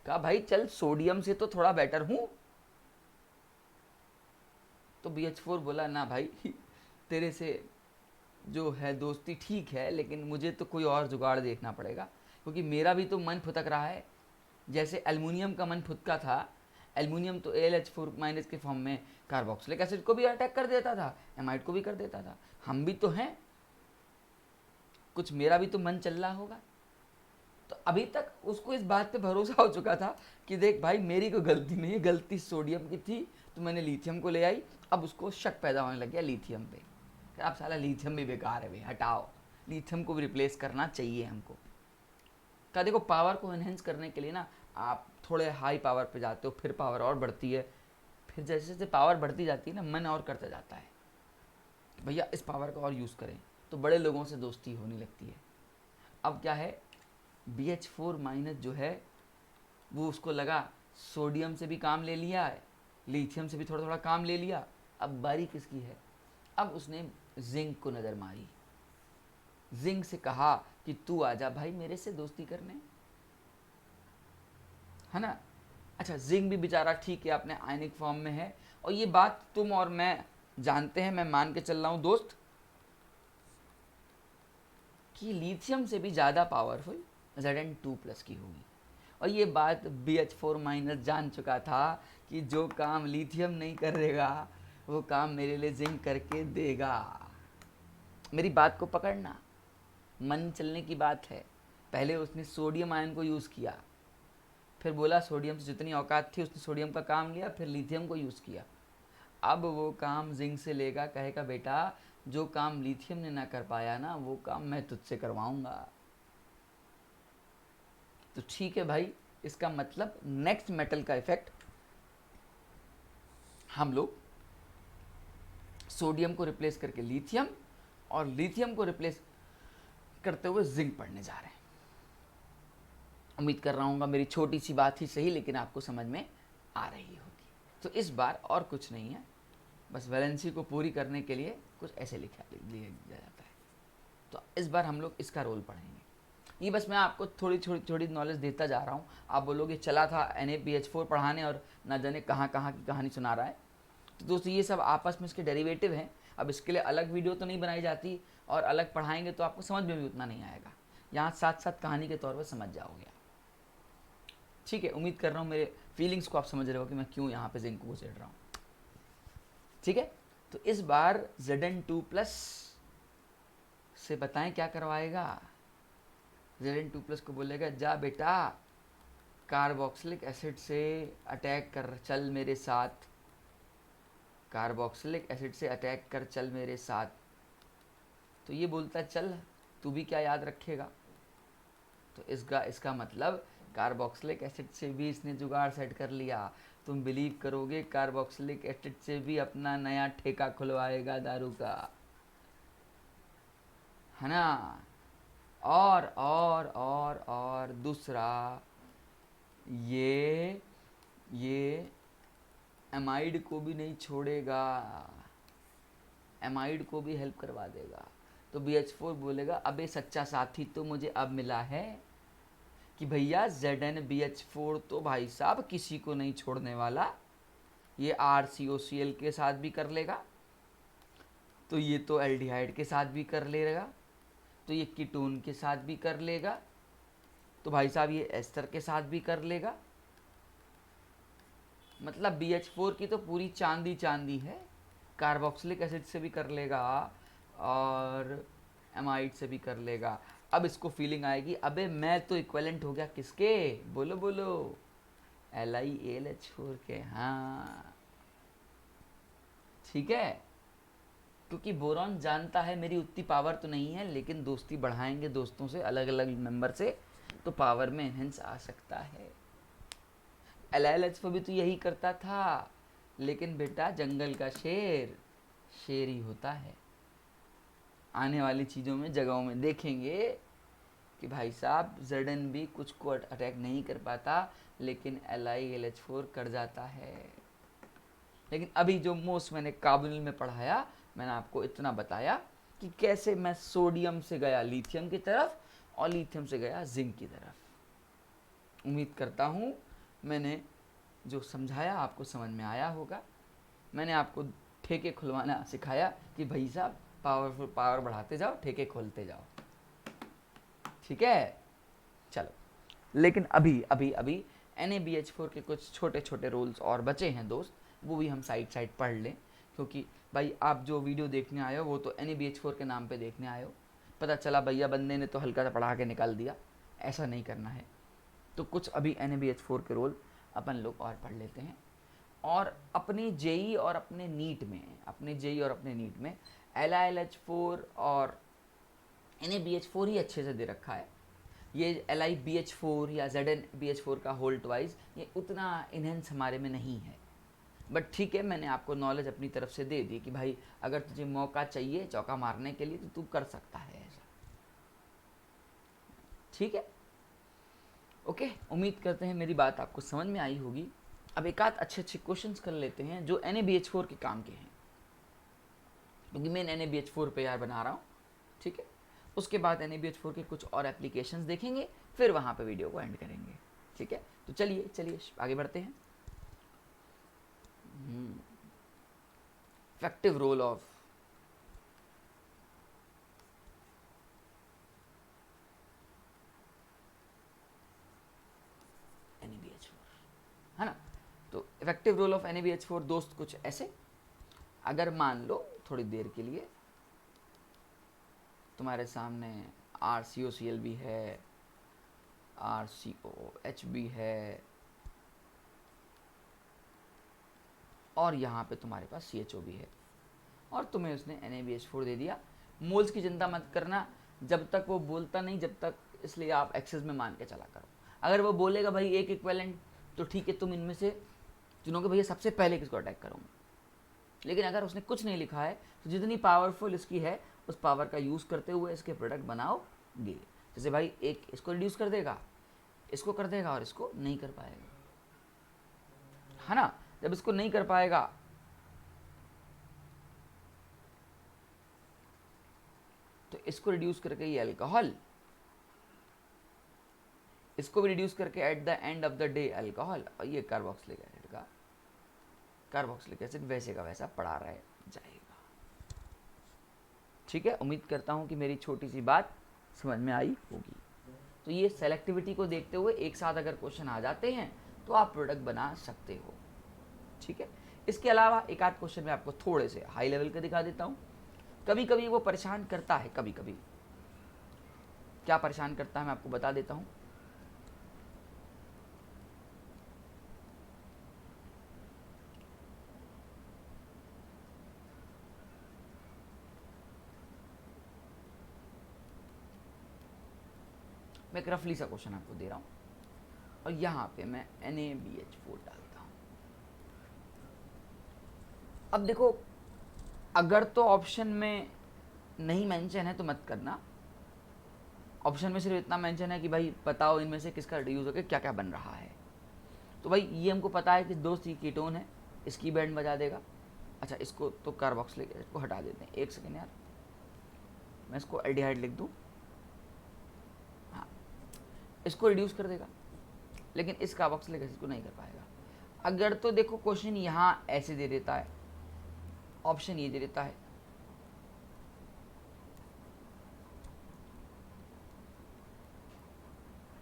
कहा भाई चल सोडियम से तो थोड़ा बेटर हूं। तो BH4 बोला ना भाई, तेरे से जो है दोस्ती ठीक है, लेकिन मुझे तो कोई और जुगाड़ देखना पड़ेगा, क्योंकि मेरा भी तो मन फुतक रहा है। जैसे एल्युमिनियम का मन फुतका था, एल्युमिनियम तो AlH4- के फॉर्म में कार्बोक्सिलिक एसिड को भी अटैक कर देता था, एमाइड को भी कर देता था। हम भी तो हैं, कुछ मेरा भी तो मन चल रहा होगा। तो अभी तक उसको इस बात पे भरोसा हो चुका था कि देख भाई मेरी कोई गलती नहीं है, गलती सोडियम की थी, तो मैंने लिथियम को ले आई। अब उसको शक पैदा होने लग गया लिथियम पे, अब साला लिथियम भी बेकार है भाई, हटाओ, लिथियम को भी रिप्लेस करना चाहिए हमको। क्या देखो, पावर को एनहेंस करने के लिए ना आप थोड़े हाई पावर पे जाते हो, फिर पावर और बढ़ती है, फिर जैसे जैसे पावर बढ़ती जाती है ना, मन और करता जाता है भैया इस पावर का और यूज़ करें, तो बड़े लोगों से दोस्ती होने लगती है। अब क्या है, BH4- जो है वो उसको लगा सोडियम से भी काम ले लिया है, लिथियम से भी थोड़ा थोड़ा काम ले लिया, अब बारी किसकी है। अब उसने जिंक को नज़र मारी, जिंक से कहा कि तू आजा भाई मेरे से दोस्ती करने, है ना। अच्छा, जिंक भी बेचारा ठीक है अपने आयनिक फॉर्म में है, और ये बात तुम और मैं जानते हैं, मैं मान के चल रहा हूँ दोस्त, कि लिथियम से भी ज़्यादा पावरफुल Zn2+ की होगी। और ये बात BH4- जान चुका था कि जो काम लिथियम नहीं करेगा वो काम मेरे लिए जिंक करके देगा। मेरी बात को पकड़ना, मन चलने की बात है। पहले उसने सोडियम आयन को यूज़ किया, फिर बोला सोडियम से जितनी औकात थी उसने सोडियम का काम लिया, फिर लिथियम को यूज़ किया। अब वो काम जिंक से लेगा, कहेगा बेटा जो काम लिथियम ने ना कर पाया ना, वो काम मैं तुझसे करवाऊंगा। तो ठीक है भाई, इसका मतलब नेक्स्ट मेटल का इफेक्ट हम लोग सोडियम को रिप्लेस करके लिथियम और लिथियम को रिप्लेस करते हुए जिंक पढ़ने जा रहे हैं। उम्मीद कर रहा हूँ मेरी छोटी सी बात ही सही, लेकिन आपको समझ में आ रही होगी। तो इस बार और कुछ नहीं है, बस वैलेंसी को पूरी करने के लिए कुछ ऐसे लिखा जाता है। तो इस बार हम लोग इसका रोल पढ़ेंगे। ये बस मैं आपको थोड़ी थोड़ी नॉलेज देता जा रहा हूँ। आप बोलोगे चला था NaBH4 पढ़ाने और ना जाने कहाँ कहाँ की कहानी सुना रहा है। तो दोस्तों ये सब आपस में इसके डेरिवेटिव हैं। अब इसके लिए अलग वीडियो तो नहीं बनाई जाती, और अलग पढ़ाएंगे तो आपको समझ में भी उतना नहीं आएगा, यहाँ साथ साथ कहानी के तौर पर समझ जाओगे। ठीक है, उम्मीद कर रहा हूँ मेरे फीलिंग्स को आप समझ रहे हो कि मैं क्यों यहाँ पे जिंक को छेड़ रहा हूँ। ठीक है, तो इस बार Zn2+ से बताएं क्या करवाएगा। Zn2+ को बोलेगा जा बेटा कार्बोक्सिलिक एसिड से अटैक कर चल मेरे साथ, कार्बोक्सिलिक एसिड से अटैक कर चल मेरे साथ। तो ये बोलता चल तू भी क्या याद रखेगा। तो इसका मतलब कार्बोक्सिलिक एसिड से भी इसने जुगाड़ सेट कर लिया। तुम बिलीव करोगे, कार्बोक्सिलिक एसिड से भी अपना नया ठेका खुलवाएगा दारू का, है ना। और दूसरा, ये एमाइड को भी नहीं छोड़ेगा, एमाइड को भी हेल्प करवा देगा। तो BH4 बोलेगा अबे सच्चा साथी तो मुझे अब मिला है कि भैया ZnBH4 तो भाई साहब किसी को नहीं छोड़ने वाला, ये RCOCl के साथ भी कर लेगा, तो ये तो एल्डिहाइड के साथ भी कर लेगा, तो ये कीटोन के साथ भी कर लेगा, तो भाई साहब ये एस्टर के साथ भी कर लेगा। मतलब BH4 की तो पूरी चांदी चांदी है। कार्बोक्सिलिक एसिड से भी कर लेगा और एमाइड से भी कर लेगा। अब इसको फीलिंग आएगी अबे मैं तो इक्विवेलेंट हो गया किसके, बोलो बोलो, LiAlH4 के। हाँ ठीक है, क्योंकि बोरॉन जानता है मेरी उतनी पावर तो नहीं है, लेकिन दोस्ती बढ़ाएंगे दोस्तों से, अलग अलग मेंबर से, तो पावर में एनहेंस आ सकता है। LiLH4 भी तो यही करता था, लेकिन बेटा जंगल का शेर शेर ही होता है। आने वाली चीज़ों में, जगहों में देखेंगे कि भाई साहब ZnB कुछ को अटैक नहीं कर पाता, लेकिन LiLH4 कर जाता है। लेकिन अभी जो मोस्ट मैंने काबुल में पढ़ाया, मैंने आपको इतना बताया कि कैसे मैं सोडियम से गया लिथियम की तरफ और लिथियम से गया जिंक की तरफ। उम्मीद करता हूँ मैंने जो समझाया आपको समझ में आया होगा। मैंने आपको ठेके खुलवाना सिखाया कि भाई साहब पावर बढ़ाते जाओ, ठेके खोलते जाओ, ठीक है। चलो, लेकिन अभी अभी अभी NaBH4 के कुछ छोटे छोटे रूल्स और बचे हैं दोस्त, वो भी हम साइड पढ़ लें, क्योंकि भाई आप जो वीडियो देखने आए हो वो तो NaBH4 के नाम पे देखने आए हो। पता चला भैया बंदे ने तो हल्का सा पढ़ा के निकाल दिया, ऐसा नहीं करना है। तो कुछ अभी NaBH4 के रोल अपन लोग और पढ़ लेते हैं। और अपने जेई और अपने नीट में LiLH4 और NaBH4 ही अच्छे से दे रखा है। ये LiBH4 या ZnBH4 का होल्ट वाइज ये उतना इनहेंस हमारे में नहीं है, बट ठीक है, मैंने आपको नॉलेज अपनी तरफ से दे दी कि भाई अगर तुझे मौका चाहिए चौका मारने के लिए तो तू कर सकता है ऐसा, ठीक है। ओके, उम्मीद करते हैं मेरी बात आपको समझ में आई होगी। अब एक आध अच्छे क्वेश्चंस कर लेते हैं जो NaBH4 के काम के हैं, क्योंकि मैं NaBH4 पे यार बना रहा हूँ, ठीक है। उसके बाद NaBH4 के कुछ और एप्लीकेशंस देखेंगे, फिर वहाँ पे वीडियो को एंड करेंगे, ठीक है। तो चलिए आगे बढ़ते हैं। इफेक्टिव रोल ऑफ NaBH4, है ना। तो इफेक्टिव रोल ऑफ NaBH4 दोस्त कुछ ऐसे, अगर मान लो थोड़ी देर के लिए तुम्हारे सामने RCOCl भी है, RCOH भी है, और यहाँ पे तुम्हारे पास CHO भी है, और तुम्हें उसने NaBH4 दे दिया। मोल्स की चिंता मत करना जब तक वो बोलता नहीं, जब तक, इसलिए आप एक्सेस में मान के चला करो। अगर वो बोलेगा भाई एक इक्विवेलेंट, तो ठीक है, तुम इनमें से चुनोगे भैया सबसे पहले किसको अटैक करूँगा। लेकिन अगर उसने कुछ नहीं लिखा है तो जितनी पावरफुल इसकी है उस पावर का यूज़ करते हुए इसके प्रोडक्ट बनाओगे। जैसे भाई एक इसको रिड्यूस कर देगा, इसको कर देगा, और इसको नहीं कर पाएगा, है ना। जब इसको नहीं कर पाएगा तो इसको रिड्यूस करके ये अल्कोहल, इसको भी रिड्यूस करके at the end of the day alcohol, और ये कार्बोक्सिलिक एसिड का कार्बोक्सिलिक एसिड वैसे का वैसा पड़ा रह जाएगा, ठीक है। उम्मीद करता हूँ कि मेरी छोटी सी बात समझ में आई होगी। तो ये सेलेक्टिविटी को देखते हुए एक साथ अगर क्वेश्चन आ जाते हैं तो आप प्रोडक्ट बना सकते हो, ठीक है। इसके अलावा एक आध क्वेश्चन मैं आपको थोड़े से हाई लेवल का दिखा देता हूँ। कभी कभी वो परेशान करता है, कभी कभी क्या परेशान करता है मैं आपको बता देता हूँ। मैं एक रफली सा क्वेश्चन आपको दे रहा हूँ और यहाँ पे मैं NaBH4 डालता हूँ। अब देखो, अगर तो ऑप्शन में नहीं मेंशन है तो मत करना। ऑप्शन में सिर्फ इतना मेंशन है कि भाई बताओ इनमें से किसका रिड्यूस होकर क्या क्या बन रहा है। तो भाई ये हमको पता है कि दोस्त ये कीटोन है, इसकी बैंड बजा देगा। अच्छा, इसको तो कार्बोक्सिलिक एसिड को हटा देते हैं, एक सेकेंड यार, मैं इसको एल्डिहाइड लिख दूँ। हाँ, इसको रिड्यूस कर देगा, लेकिन इस कार्बोक्सिलिक एसिड को नहीं कर पाएगा। अगर तो देखो क्वेश्चन यहाँ ऐसे दे देता है, ऑप्शन ये दे देता है,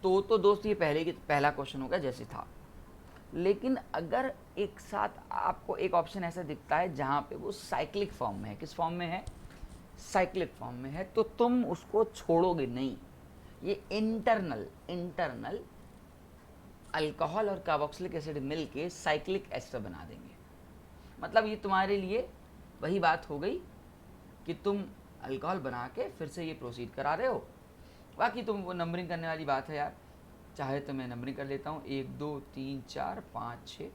तो दोस्त ये पहला क्वेश्चन होगा जैसे था। लेकिन अगर एक साथ आपको एक ऑप्शन ऐसा दिखता है जहाँ पे वो साइक्लिक फॉर्म में है, किस फॉर्म में है, साइक्लिक फॉर्म में है, तो तुम उसको छोड़ोगे नहीं। ये इंटरनल अल्कोहल और कार्बोक्सिलिक एसिड मिलके साइक्लिक एस्टर बना देंगे। मतलब ये तुम्हारे लिए वही बात हो गई कि तुम अल्कोहल बना के फिर से ये प्रोसीड करा रहे हो। बाकी तुम वो नंबरिंग करने वाली बात है यार, चाहे तो मैं नंबरिंग कर लेता हूँ, 1 2 3 4 5 6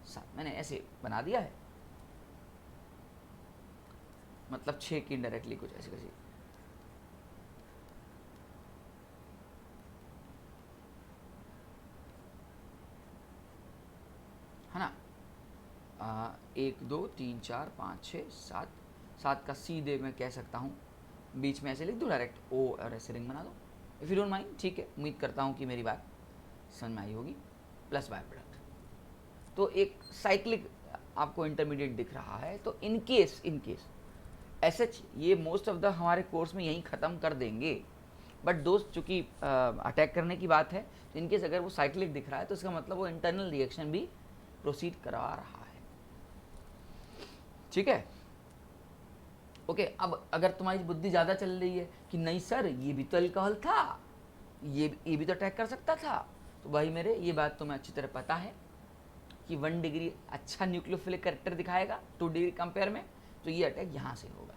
7, मैंने ऐसे बना दिया है, मतलब 6 की डायरेक्टली कुछ ऐसे कैसे 1 2 3 4 5 6 7, 7 का सीधे मैं कह सकता हूँ बीच में ऐसे लिख दूँ डायरेक्ट ओ और ऐसे रिंग बना दो, इफ़ यू डोंट माइंड। ठीक है, उम्मीद करता हूँ कि मेरी बात समझ में आई होगी। प्लस बाय प्रोडक्ट, तो एक साइक्लिक आपको इंटरमीडिएट दिख रहा है। तो इन केस ऐसे ये मोस्ट ऑफ द हमारे कोर्स में यहीं ख़त्म कर देंगे, बट दोस्त चूँकि अटैक करने की बात है, तो इनकेस अगर वो साइक्लिक दिख रहा है तो इसका मतलब वो इंटरनल रिएक्शन भी प्रोसीड करा रहा है। ठीक है, ओके। अब अगर तुम्हारी बुद्धि ज़्यादा चल रही है कि नहीं सर ये भी तो अल्कोहल था, ये भी तो अटैक कर सकता था, तो भाई मेरे ये बात तुम्हें अच्छी तरह पता है कि 1 डिग्री अच्छा न्यूक्लियोफिलिक कैरेक्टर दिखाएगा 2 डिग्री कंपेयर में, तो ये अटैक यहाँ से होगा।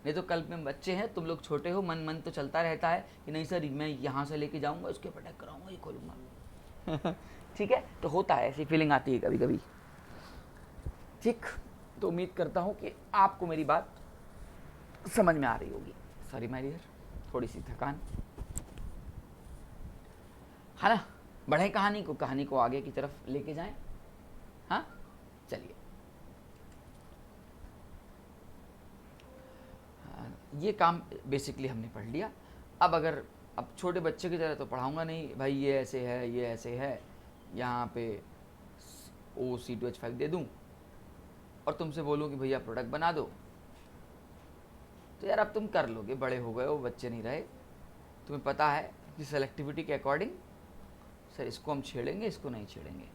नहीं तो कल में बच्चे हैं, तुम लोग छोटे हो, मन तो चलता रहता है कि नहीं सर मैं यहाँ से लेके जाऊँगा, उसके ऊपर अटैक कराऊँगा, ये खोलूँगा। ठीक है, तो होता है, ऐसी फीलिंग आती है कभी कभी। ठीक, तो उम्मीद करता हूँ कि आपको मेरी बात समझ में आ रही होगी। सॉरी माय डियर, थोड़ी सी थकान है ना। बढ़े कहानी को आगे की तरफ लेके जाएं। हाँ चलिए, ये काम बेसिकली हमने पढ़ लिया। अब छोटे बच्चे की तरह तो पढ़ाऊंगा नहीं भाई, ये ऐसे है, ये ऐसे है, यहाँ पे OC2H5 दे दूँ और तुमसे बोलूँ कि भैया प्रोडक्ट बना दो, तो यार अब तुम कर लोगे, बड़े हो गए हो, बच्चे नहीं रहे। तुम्हें पता है कि सेलेक्टिविटी के अकॉर्डिंग सर इसको हम छेड़ेंगे, इसको नहीं छेड़ेंगे,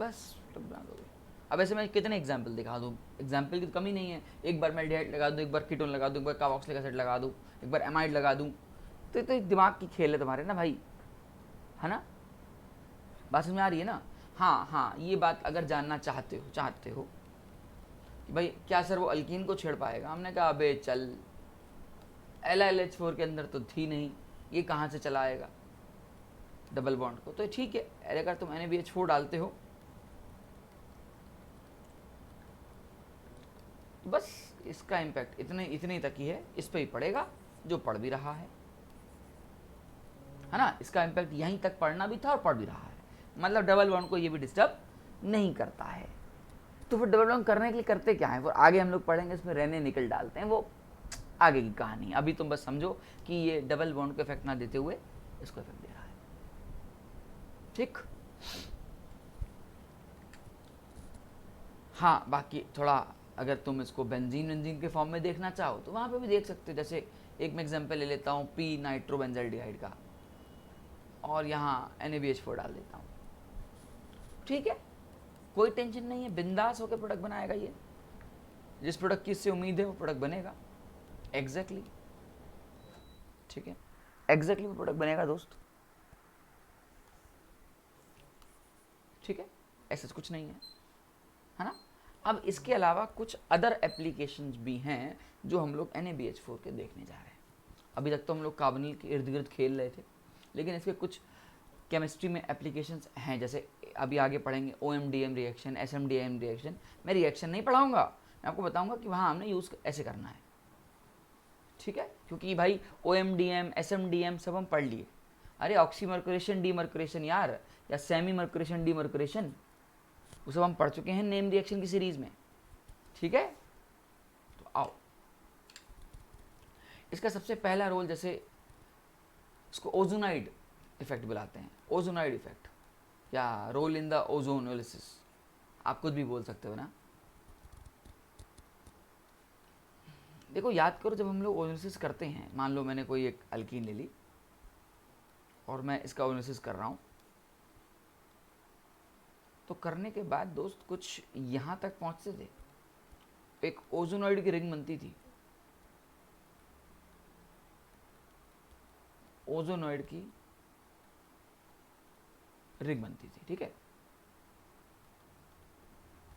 बस प्रोडक्ट बना दोगे। अब ऐसे मैं कितने एग्जाम्पल दिखा दूँ, एग्जाम्पल की तो कमी नहीं है। एक बार मेल्डिहाइड लगा दूँ, एक बार कीटोन लगा दूँ, एक बार कार्बोक्सिलिक एसिड लगा दूँ, एक बार एमाइड लगा दूँ, तो दिमाग की खेल है तुम्हारे ना भाई, है ना। बात समझ में आ रही है ना। हाँ, ये बात अगर जानना चाहते हो कि भाई क्या सर वो अल्कीन को छेड़ पाएगा, हमने कहा अबे चल, LiLH4 के अंदर तो थी नहीं, ये कहाँ से चला आएगा डबल बॉन्ड को। तो ठीक है, अगर तुम NaBH4 डालते हो, बस इसका इम्पैक्ट इतने तक ही है, इस पर ही पड़ेगा जो पढ़ भी रहा है ना। इसका इम्पैक्ट यहीं तक पढ़ना भी था और पढ़ भी रहा है, मतलब डबल बॉन्ड को ये भी डिस्टर्ब नहीं करता है। तो फिर डबल बॉन्ड करने के लिए करते क्या है, वो आगे हम लोग पढ़ेंगे, इसमें रहने निकल डालते हैं, वो आगे की कहानी। अभी तुम बस समझो कि ये डबल बॉन्ड को इफेक्ट ना देते हुए इसको इफेक्ट दे रहा है। ठीक, हाँ बाकी थोड़ा अगर तुम इसको बेंजीन के फॉर्म में देखना चाहो तो वहाँ पे भी देख सकते हो। जैसे एक मैं एग्जांपल ले लेता हूँ पी नाइट्रोबेंजाल्डिहाइड का, और यहाँ NaBH4 डाल देता हूँ। ठीक है, कोई टेंशन नहीं है, बिंदास होकर प्रोडक्ट बनाएगा ये। जिस प्रोडक्ट की इससे उम्मीद है वो प्रोडक्ट बनेगा एग्जैक्टली। ठीक है, एग्जैक्टली वो प्रोडक्ट बनेगा दोस्त। ठीक है, ऐसा कुछ नहीं है ना। अब इसके अलावा कुछ अदर एप्लीकेशंस भी हैं जो हम लोग NaBH4 के देखने जा रहे हैं। अभी तक तो हम लोग कार्बोनिल के इर्द गिर्द खेल रहे थे, लेकिन इसके कुछ केमिस्ट्री में एप्लीकेशंस हैं। जैसे अभी आगे पढ़ेंगे OMDM रिएक्शन, SMDM रिएक्शन। मैं रिएक्शन नहीं पढ़ाऊंगा, मैं आपको बताऊंगा कि वहाँ हमने यूज़ ऐसे करना है। ठीक है, क्योंकि भाई OMDM SMDM सब हम पढ़ लिए। अरे ऑक्सीमर्कुरेशन डीमर्कुरेशन यार, या सेमी मर्कुरेशन डीमर्कुरेशन, वो सब हम पढ़ चुके हैं नेम रिएक्शन की सीरीज में। ठीक है, तो आओ, इसका सबसे पहला रोल, जैसे इसको ओजोनाइड इफेक्ट बुलाते हैं, ओजोनाइड इफेक्ट या रोल इन द ओजोनोलिसिस, आप कुछ भी बोल सकते हो ना। देखो याद करो, जब हम लोग ओजोनोलिसिस करते हैं, मान लो मैंने कोई एक अल्कीन ले ली और मैं इसका ओजोनोलिसिस कर रहा हूँ, तो करने के बाद दोस्त कुछ यहाँ तक पहुँचते थे, एक ओजोनॉइड की रिंग बनती थी, ओजोनॉइड की रिंग बनती थी। ठीक है,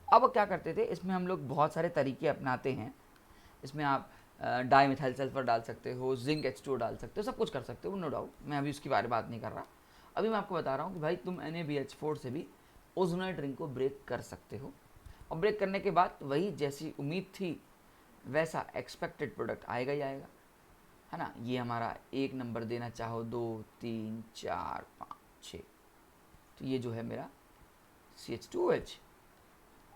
अब क्या करते थे, इसमें हम लोग बहुत सारे तरीके अपनाते हैं। इसमें आप डाईमिथाइल सल्फर डाल सकते हो, जिंक H2O डाल सकते हो, सब कुछ कर सकते हो, नो डाउट। मैं अभी उसकी बारे में बात नहीं कर रहा। अभी मैं आपको बता रहा हूँ कि भाई तुम NaBH4 से भी ओजोनॉइड रिंग को ब्रेक कर सकते हो, और ब्रेक करने के बाद वही जैसी उम्मीद थी वैसा एक्सपेक्टेड प्रोडक्ट आएगा ही आएगा, है ना। ये हमारा 1 नंबर देना चाहो, 2 3 4 5 6, तो ये जो है मेरा CH2OH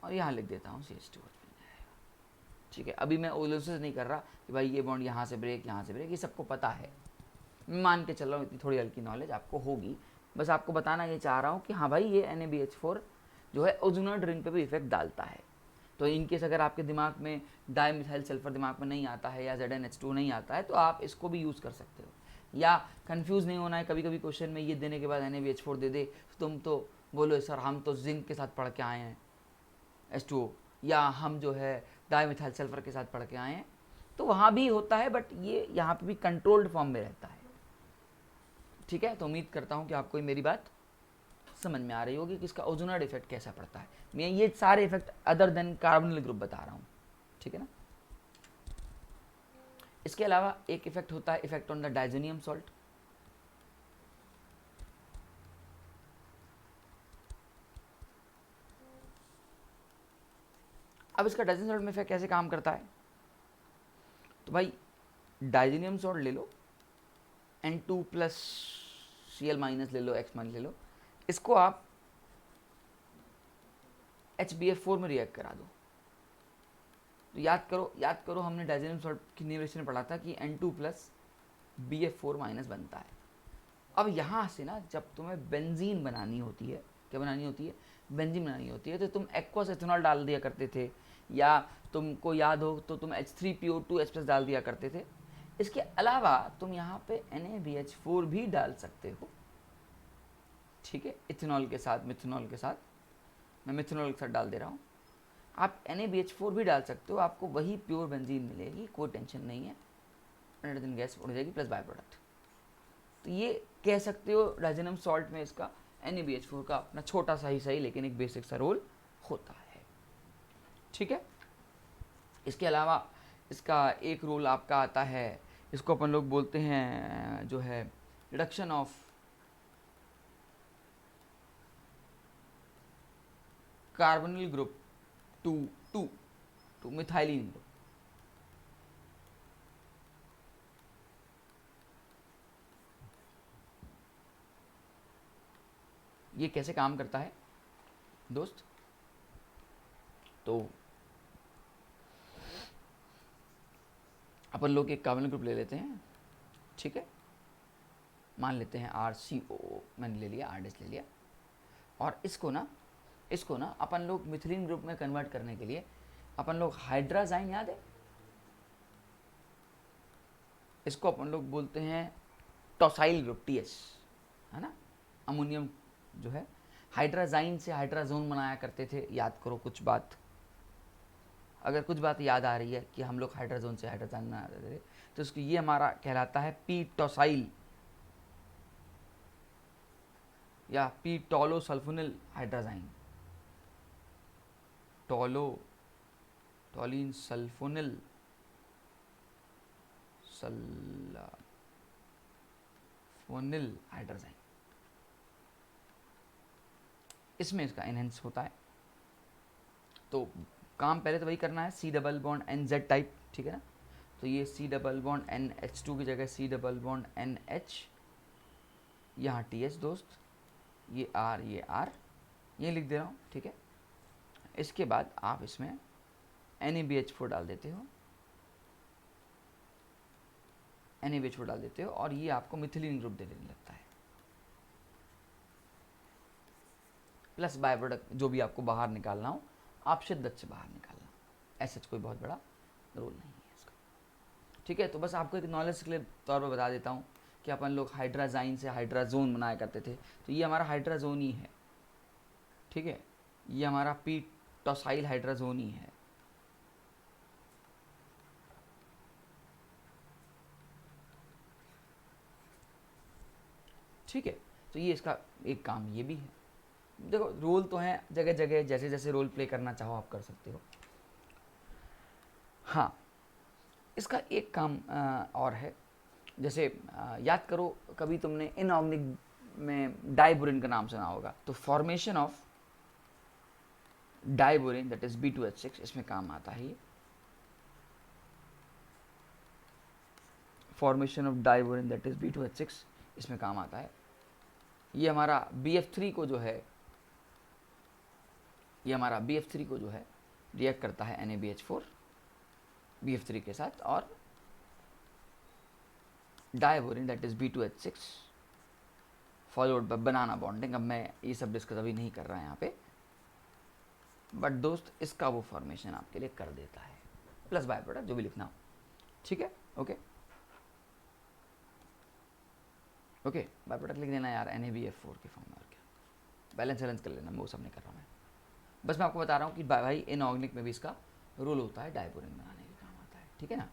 और यहाँ लिख देता हूँ CH2OH बन जाएगा। ठीक है, अभी मैं ओलोसिस नहीं कर रहा कि भाई ये बॉन्ड यहाँ से ब्रेक, यहाँ से ब्रेक, ये सबको पता है, मैं मान के चल रहा हूँ, इतनी थोड़ी हल्की नॉलेज आपको होगी। बस आपको बताना ये चाह रहा हूँ कि हाँ भाई ये NaBH4 जो है ओजोनल रिंग पे भी इफेक्ट डालता है। तो इनकेस अगर आपके दिमाग में डाइमिथाइल सल्फर दिमाग में नहीं आता है या ZnH2 नहीं आता है तो आप इसको भी यूज़ कर सकते हो। या कंफ्यूज नहीं होना है, कभी कभी क्वेश्चन में ये देने के बाद NaBH4 दे दे तो तुम तो बोलो सर हम तो जिंक के साथ पढ़ के आए हैं H2O, या हम जो है डाइमिथाइल सल्फर के साथ पढ़ के आए हैं, तो वहाँ भी होता है बट ये यहाँ पे भी कंट्रोल्ड फॉर्म में रहता है। ठीक है, तो उम्मीद करता हूँ कि आपको मेरी बात समझ में आ रही होगी कि इसका ओजोनल इफेक्ट कैसा पड़ता है। मैं ये सारे effect other than carbonyl group बता रहा हूँ। ठीक है ना। इसके अलावा एक इफेक्ट होता है इफेक्ट ऑन द डाइजेनियम सॉल्ट। अब इसका डाइजेनियम सॉल्ट में इफेक्ट कैसे काम करता है, तो भाई डाइजेनियम सॉल्ट ले लो, N2 प्लस Cl माइनस ले लो, X माइनस ले लो, इसको आप HBF4 में रिएक्ट करा दो। तो याद करो हमने डाइजेनियम सॉल्ट की न्यूमेरेशन में पढ़ा था कि N2 प्लस BF4 माइनस बनता है। अब यहाँ से ना जब तुम्हें बेंजीन बनानी होती है, क्या बनानी होती है, बेंजीन बनानी होती है, तो तुम एक्वस एथेनॉल डाल दिया करते थे, या तुमको याद हो तो तुम H3PO2H+ डाल दिया करते थे। इसके अलावा तुम यहाँ पे NaBH4 भी डाल सकते हो। ठीक है, इथेनॉल के साथ, मिथेनॉल के साथ, मैं मिथेनॉल के साथ डाल दे रहा हूँ, आप NaBH4 भी डाल सकते हो, आपको वही प्योर बेंजीन मिलेगी, कोई टेंशन नहीं है, नाइट्रोजन गैस उड़ जाएगी प्लस बाय प्रोडक्ट। तो ये कह सकते हो डाइजेनियम सॉल्ट में इसका NaBH4 का अपना छोटा सा ही सही लेकिन एक बेसिक सा रोल होता है। ठीक है, इसके अलावा इसका एक रोल आपका आता है, इसको अपन लोग बोलते हैं जो है reduction of carbonyl group to methylene group. ये कैसे काम करता है दोस्त, तो अपन लोग एक कार्बोनिल ग्रुप ले लेते हैं। ठीक है, मान लेते हैं RCOO, मैंने ले लिया, R- ले लिया, और इसको ना अपन लोग मिथिलीन ग्रुप में कन्वर्ट करने के लिए अपन लोग हाइड्राजाइन, याद है, इसको अपन लोग बोलते हैं टॉसाइल ग्रुप TS, है ना। अमोनियम जो है हाइड्राजाइन से हाइड्राजोन बनाया करते थे, याद करो कुछ बात, अगर कुछ बात याद आ रही है कि हम लोग हाइड्राजोन से हाइड्राजाइन बनाते थे, तो उसको ये हमारा कहलाता है P-टॉसाइल या P-टॉलोसल्फोनिल हाइड्राजाइन, टॉलीन सल्फोनिल सल्फोनिल हाइड्राजाइन, इसमें इसका एनहेंस होता है। तो काम पहले तो वही करना है, C double bond NZ type, ठीक है ना। तो ये C डबल बॉन्ड NH2 की जगह C डबल बॉन्ड NH, यहाँ TH दोस्त, ये R, ये R, ये लिख दे रहा हूँ। ठीक है, इसके बाद आप इसमें NaBH4 डाल देते हो, NaBH4 डाल देते हो, और ये आपको मिथिलीन ग्रुप दे देने लगता है, प्लस बाय प्रोडक्ट जो भी आपको बाहर निकालना हो आप शिद्दत से बाहर निकालना, ऐसा कोई बहुत बड़ा रोल नहीं है इसका। ठीक है, तो बस आपको एक नॉलेज के तौर पर बता देता हूँ कि अपन लोग हाइड्राजाइन से हाइड्राजोन बनाया करते थे, तो ये हमारा हाइड्राजोन ही है। ठीक है, ये हमारा P-टॉसाइल हाइड्राजोन ही है। ठीक है, तो ये इसका एक काम ये भी है। देखो रोल तो है जगह जगह, जैसे जैसे रोल प्ले करना चाहो आप कर सकते हो। हाँ, इसका एक काम और है, जैसे याद करो कभी तुमने इनऑर्गेनिक में डाइबोरिन का नाम सुना होगा, तो formation of diborane that is B2H6 इसमें काम आता है। ये formation of diborane that is B2H6 इसमें काम आता है। ये हमारा BF3 को जो है, ये हमारा BF3 को जो है रिएक्ट करता है NaBH4 BF3 के साथ, और diborane that is B2H6 followed by banana bonding. अब मैं ये सब डिस्कस अभी नहीं कर रहा यहाँ पे, बट दोस्त इसका वो फॉर्मेशन आपके लिए कर देता है, प्लस बाय प्रोडक्ट जो भी लिखना हो, ठीक है। ओके ओके, बाय प्रोडक्ट लिख देना यार NaBF4 के फॉर्म में, और क्या बैलेंस वैलेंस कर लेना, वो सब नहीं कर रहा हूँ मैं, बस मैं आपको बता रहा हूँ कि भाई इनऑर्गेनिक में भी इसका रोल होता है, डायबोरिन बनाने के काम आता है, ठीक है ना।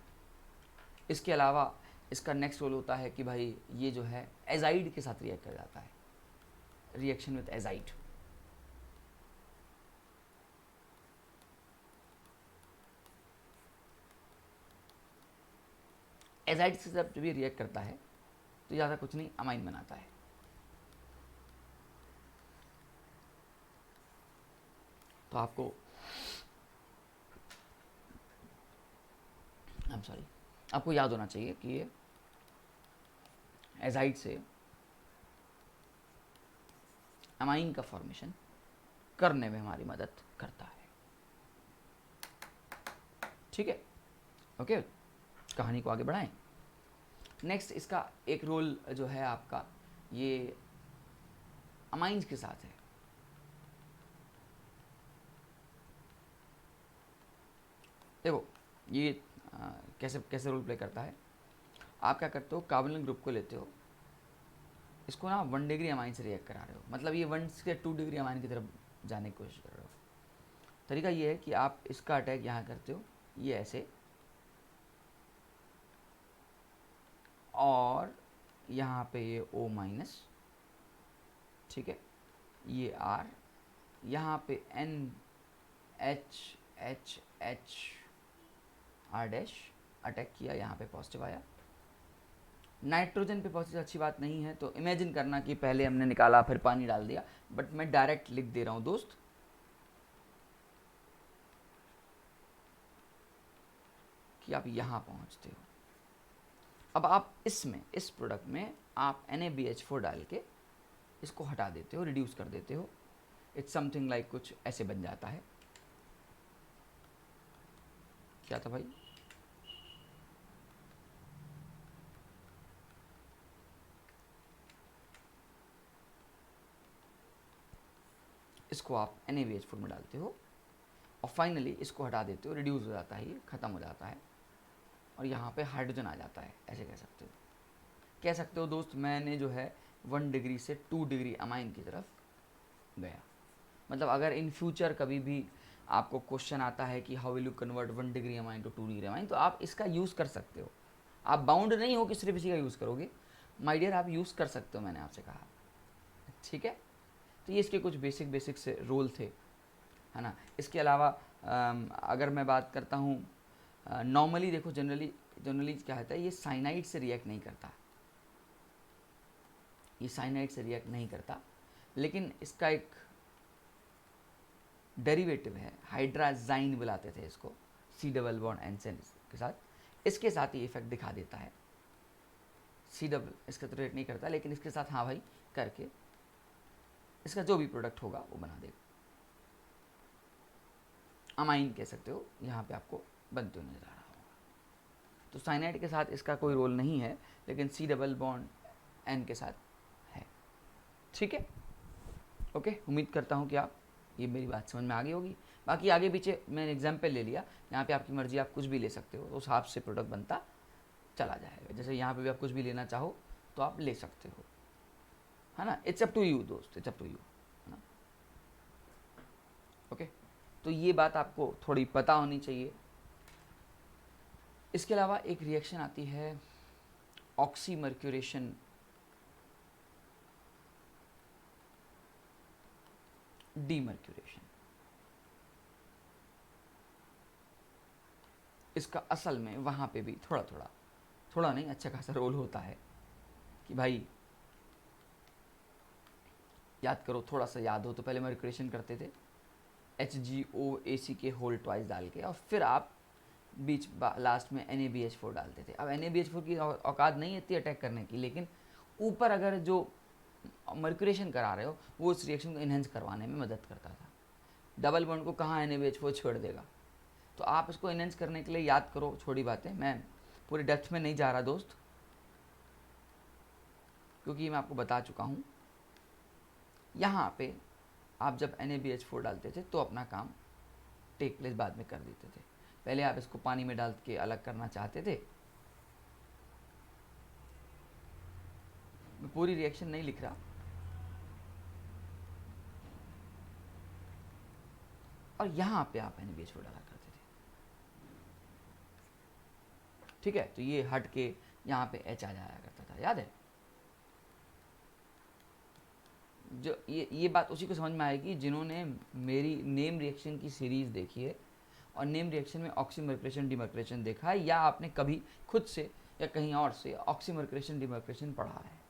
इसके अलावा इसका नेक्स्ट रोल होता है कि भाई ये जो है एजाइड के साथ रिएक्ट कर जाता है, रिएक्शन विद एजाइड। एजाइड से जब भी रिएक्ट करता है तो ज़्यादा कुछ नहीं, अमाइन बनाता है। तो आपको आपको याद होना चाहिए कि ये एजाइड से अमाइन का फॉर्मेशन करने में हमारी मदद करता है, ठीक है। ओके, कहानी को आगे बढ़ाएं। नेक्स्ट इसका एक रोल जो है आपका, ये अमाइंस के साथ है। देखो ये कैसे कैसे रोल प्ले करता है। आप क्या करते हो, कार्बोनिल ग्रुप को लेते हो, इसको ना 1 डिग्री अमाइन से रिएक्ट करा रहे हो, मतलब ये 1 से 2 डिग्री अमाइन की तरफ जाने की कोशिश कर रहे हो। तरीका ये है कि आप इसका अटैक यहाँ करते हो, ये ऐसे, और यहाँ पे ये O-, ठीक है, ये R, यहाँ पे NH R' अटैक किया, यहाँ पे पॉजिटिव आया। नाइट्रोजन पे पॉजिटिव अच्छी बात नहीं है, तो इमेजिन करना कि पहले हमने निकाला फिर पानी डाल दिया, बट मैं डायरेक्ट लिख दे रहा हूँ दोस्त, कि आप यहाँ पहुँचते हो। अब आप इसमें, इस प्रोडक्ट में आप NaBH4 डाल के इसको हटा देते हो, रिड्यूस कर देते हो। इट्स समथिंग लाइक कुछ ऐसे बन जाता है। क्या था भाई, इसको आप NaBH4 में डालते हो और फाइनली इसको हटा देते हो, रिड्यूस हो जाता है, ये ख़त्म हो जाता है, और यहाँ पे हाइड्रोजन आ जाता है, ऐसे कह सकते हो दोस्त। मैंने जो है 1 डिग्री से 2 डिग्री अमाइन की तरफ गया। मतलब अगर इन फ्यूचर कभी भी आपको क्वेश्चन आता है कि how will you convert 1 degree amine to 2 degree amine, तो आप इसका यूज़ कर सकते हो। आप बाउंड नहीं हो कि सिर्फ इसी का यूज़ करोगे, माय डियर, आप यूज़ कर सकते हो, मैंने आपसे कहा, ठीक है। तो ये इसके कुछ बेसिक से रोल थे, है ना। इसके अलावा अगर मैं बात करता हूँ, नॉर्मली देखो, जनरली क्या होता है, ये साइनाइड से रिएक्ट नहीं करता, ये साइनाइड से रिएक्ट नहीं करता, लेकिन इसका एक डेरिवेटिव है, हाइड्राजाइन बुलाते थे इसको, C+N के साथ, इसके साथ ये इफेक्ट दिखा देता है। C इसका तो रिएक्ट नहीं करता, लेकिन इसके साथ हाँ भाई करके इसका जो भी प्रोडक्ट होगा वो बना देगा। अमाइन कह सकते हो, यहाँ पे आपको बनते हुए नजर आ रहा होगा। तो साइनाइड के साथ इसका कोई रोल नहीं है, लेकिन C+N के साथ है, ठीक है। ओके, उम्मीद करता हूँ कि आप ये मेरी बात समझ में आ गई होगी। बाकी आगे पीछे मैंने एग्जाम्पल ले लिया, यहाँ पे आपकी मर्जी, आप कुछ भी ले सकते हो, उस हिसाब से प्रोडक्ट बनता चला जाएगा। जैसे यहाँ पे भी आप कुछ भी लेना चाहो तो आप ले सकते हो, है ना। इट्स अप टू यू दोस्त, इट्स अप टू यू, है ना। ओके, तो ये बात आपको थोड़ी पता होनी चाहिए। इसके अलावा एक रिएक्शन आती है ऑक्सीमर्क्यूरेशन डीमर्क्यूरेशन। इसका असल में वहाँ पे भी थोड़ा नहीं, अच्छा खासा रोल होता है कि भाई याद करो, थोड़ा सा याद हो तो पहले मर्क्यूरेशन करते थे HgOAc के होल ट्वाइस डाल के, और फिर आप बीच लास्ट में NaBH4 डालते थे। अब NaBH4 की औकात नहीं इतनी अटैक करने की, लेकिन ऊपर अगर जो मर्क्यूरेशन करा रहे हो, वो उस रिएक्शन को इन्हेंस करवाने में मदद करता था। डबल बॉन्ड को कहाँ NaBH4 छोड़ देगा। तो आप इसको इन्हेंस करने के लिए याद करो छोटी बातें, मैं पूरे डेप्थ में नहीं जा रहा दोस्त, क्योंकि मैं आपको बता चुका हूँ। यहाँ पे आप जब NaBH4 डालते थे तो अपना काम टेक प्लेस बाद में कर देते थे। पहले आप इसको पानी में डाल के अलग करना चाहते थे। मैं पूरी रिएक्शन नहीं लिख रहा, और यहाँ पे आप NaBH4 डाला करते थे। ठीक है, तो ये हट के यहाँ पे H आ जाया करता था, याद है। जो ये बात उसी को समझ में आएगी जिन्होंने मेरी नेम रिएक्शन की सीरीज़ देखी है और नेम रिएक्शन में ऑक्सीमर्क्यूरेशन डिमर्क्यूरेशन देखा है, या आपने कभी खुद से या कहीं और से ऑक्सीमर्क्यूरेशन डिमर्क्यूरेशन पढ़ा है।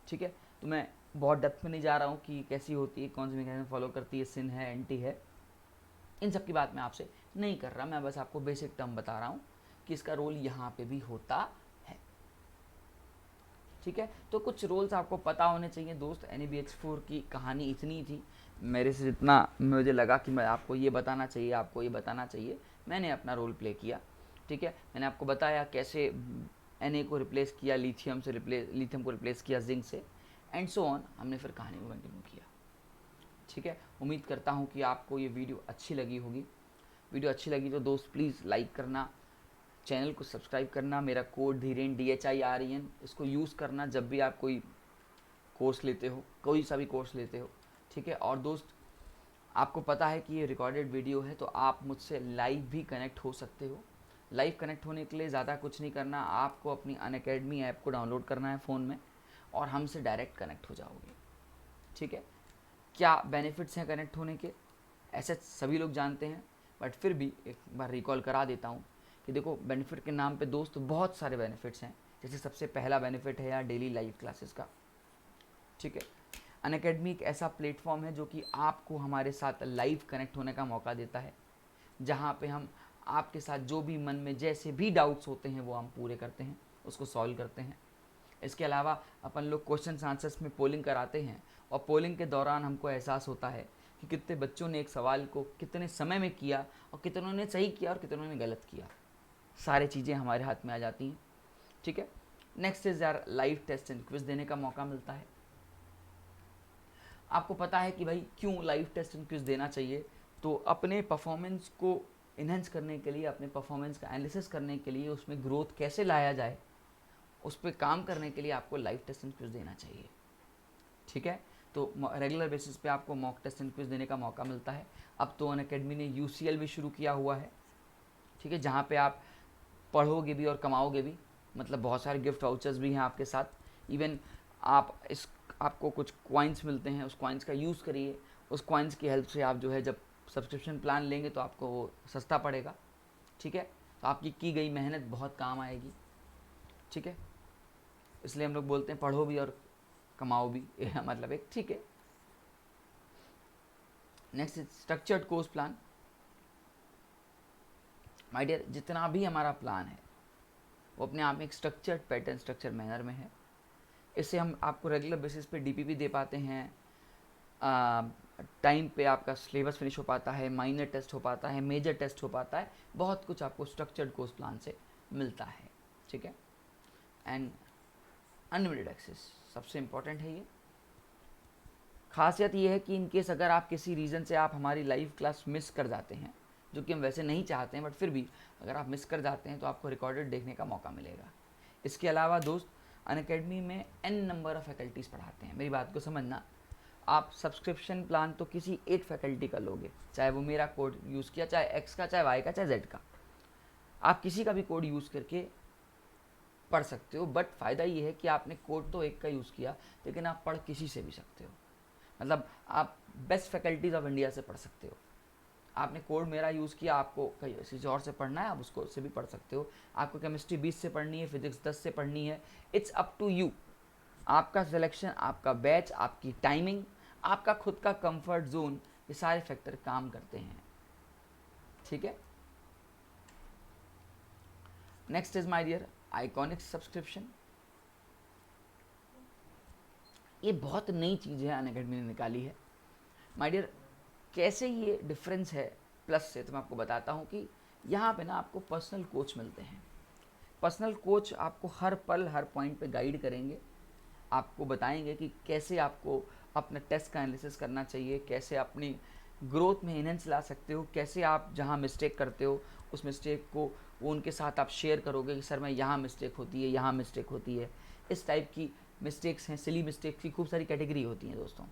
ठीक है, तो मैं बहुत डेप्थ में नहीं जा रहा हूँ कि कैसी होती है, कौन सी मैकेनिज्म फॉलो करती है, सिन है, एंटी है, इन सब की बात मैं आपसे नहीं कर रहा। मैं बस आपको बेसिक टर्म बता रहा हूँ कि इसका रोल यहाँ पे भी होता है। ठीक है, तो कुछ रोल्स आपको पता होने चाहिए दोस्त। NaBH4 की कहानी इतनी थी, मेरे से जितना मुझे लगा कि मैं आपको ये बताना चाहिए, आपको ये बताना चाहिए, मैंने अपना रोल प्ले किया। ठीक है, मैंने आपको बताया कैसे Na को रिप्लेस किया लिथियम से, लिथियम को रिप्लेस किया जिंक से, एंड सो ऑन। हमने फिर कहानी को कंटिन्यू किया। ठीक है, उम्मीद करता हूँ कि आपको ये वीडियो अच्छी लगी होगी। वीडियो अच्छी लगी तो दोस्त प्लीज़ लाइक करना, चैनल को सब्सक्राइब करना, मेरा कोड धीरेन DHIREN इसको यूज़ करना जब भी आप कोई कोर्स लेते हो, कोई सा भी कोर्स लेते हो। ठीक है, और दोस्त आपको पता है कि ये रिकॉर्डेड वीडियो है, तो आप मुझसे लाइव भी कनेक्ट हो सकते हो। लाइव कनेक्ट होने के लिए ज़्यादा कुछ नहीं करना, आपको अपनी अनअकैडमी ऐप को डाउनलोड करना है फ़ोन में और हमसे डायरेक्ट कनेक्ट हो जाओगे। ठीक है, क्या बेनिफिट्स हैं कनेक्ट होने के, ऐसे सभी लोग जानते हैं, बट फिर भी एक बार रिकॉल करा देता हूँ कि देखो, बेनिफिट के नाम पे दोस्त बहुत सारे बेनिफिट्स हैं। जैसे सबसे पहला बेनिफिट है यार डेली लाइव क्लासेस का। ठीक है, अनअकैडमी एक ऐसा प्लेटफॉर्म है जो कि आपको हमारे साथ लाइव कनेक्ट होने का मौका देता है, जहाँ पे हम आपके साथ जो भी मन में जैसे भी डाउट्स होते हैं वो हम पूरे करते हैं, उसको सॉल्व करते हैं। इसके अलावा अपन लोग क्वेश्चन आंसर्स में पोलिंग कराते हैं, और पोलिंग के दौरान हमको एहसास होता है कि कितने बच्चों ने एक सवाल को कितने समय में किया और कितनों ने सही किया और कितनों ने गलत किया। सारी चीज़ें हमारे हाथ में आ जाती हैं। ठीक है, नेक्स्ट इज़ यार लाइव टेस्ट एंड क्विज देने का मौका मिलता है। आपको पता है कि भाई क्यों लाइव टेस्ट एंड क्विज देना चाहिए, तो अपने परफॉर्मेंस को इन्हेंस करने के लिए, अपने परफॉर्मेंस का एनालिसिस करने के लिए, उसमें ग्रोथ कैसे लाया जाए, उस पर काम करने के लिए आपको लाइव टेस्ट एंड क्विज देना चाहिए। ठीक है, तो रेगुलर बेसिस पे आपको मॉक टेस्ट एंड क्विज देने का मौका मिलता है। अब तो अनअकैडमी ने UCL भी शुरू किया हुआ है। ठीक है, जहाँ पे आप पढ़ोगे भी और कमाओगे भी, मतलब बहुत सारे गिफ्ट वाउचर्स भी हैं आपके साथ। इवन आपको कुछ कॉइन्स मिलते हैं, उस कॉइन्स का यूज़ करिए। उस कॉइन्स की हेल्प से आप जो है जब सब्सक्रिप्शन प्लान लेंगे तो आपको वो सस्ता पड़ेगा। ठीक है, तो आपकी की गई मेहनत बहुत काम आएगी। ठीक है, इसलिए हम लोग बोलते हैं पढ़ो भी और कमाओ भी, मतलब एक। ठीक है, next structured course plan. My dear, जितना भी हमारा प्लान है वो अपने आप में एक स्ट्रक्चर्ड पैटर्न, स्ट्रक्चर मैनर में है। इससे हम आपको रेगुलर बेसिस पे DPP दे पाते हैं, टाइम पे आपका सिलेबस फिनिश हो पाता है, माइनर टेस्ट हो पाता है, मेजर टेस्ट हो पाता है, बहुत कुछ आपको स्ट्रक्चर्ड कोर्स प्लान से मिलता है। ठीक है, एंड अनलिमिटेड एक्सेस सबसे इम्पॉर्टेंट है। ये खासियत ये है कि इन केस अगर आप किसी रीज़न से आप हमारी लाइव क्लास मिस कर जाते हैं, जो कि हम वैसे नहीं चाहते हैं, बट फिर भी अगर आप मिस कर जाते हैं तो आपको रिकॉर्डेड देखने का मौका मिलेगा। इसके अलावा दोस्त, अनअकैडमी में n नंबर ऑफ़ फैकल्टीज़ पढ़ाते हैं। मेरी बात को समझना, आप सब्सक्रिप्शन प्लान तो किसी एक फैकल्टी का लोगे, चाहे वो मेरा कोड यूज़ किया, चाहे X का, चाहे Y का, चाहे Z का, आप किसी का भी कोड यूज़ करके पढ़ सकते हो। बट फ़ायदा ये है कि आपने कोड तो एक का यूज़ किया, लेकिन आप पढ़ किसी से भी सकते हो। मतलब आप बेस्ट फैकल्टीज़ ऑफ इंडिया से पढ़ सकते हो। आपने कोड मेरा यूज़ किया, आपको कहीं किसी और से पढ़ना है, आप उसको से भी पढ़ सकते हो। आपको केमिस्ट्री 20 से पढ़नी है, फिजिक्स 10 से पढ़नी है, इट्स अप टू यू। आपका सिलेक्शन, आपका बैच, आपकी टाइमिंग, आपका खुद का कंफर्ट जोन, ये सारे फैक्टर काम करते हैं। ठीक है, next is my dear iconic subscription. ये बहुत नई चीज़ है अनअकैडमी ने निकाली है माय डियर। कैसे ये डिफरेंस है प्लस से, तो मैं आपको बताता हूँ कि यहाँ पे ना आपको पर्सनल कोच मिलते हैं। पर्सनल कोच आपको हर पल हर पॉइंट पे गाइड करेंगे, आपको बताएंगे कि कैसे आपको अपना टेस्ट का एनालिसिस करना चाहिए, कैसे अपनी ग्रोथ में इनहेंस ला सकते हो, कैसे आप जहाँ मिस्टेक करते हो उस मिस्टेक को वो उनके साथ आप शेयर करोगे कि सर मैं यहाँ मिस्टेक होती है, यहाँ मिस्टेक होती है। इस टाइप की मिस्टेक्स हैं, सिली मिस्टेक्स की खूब सारी कैटेगरी होती हैं दोस्तों।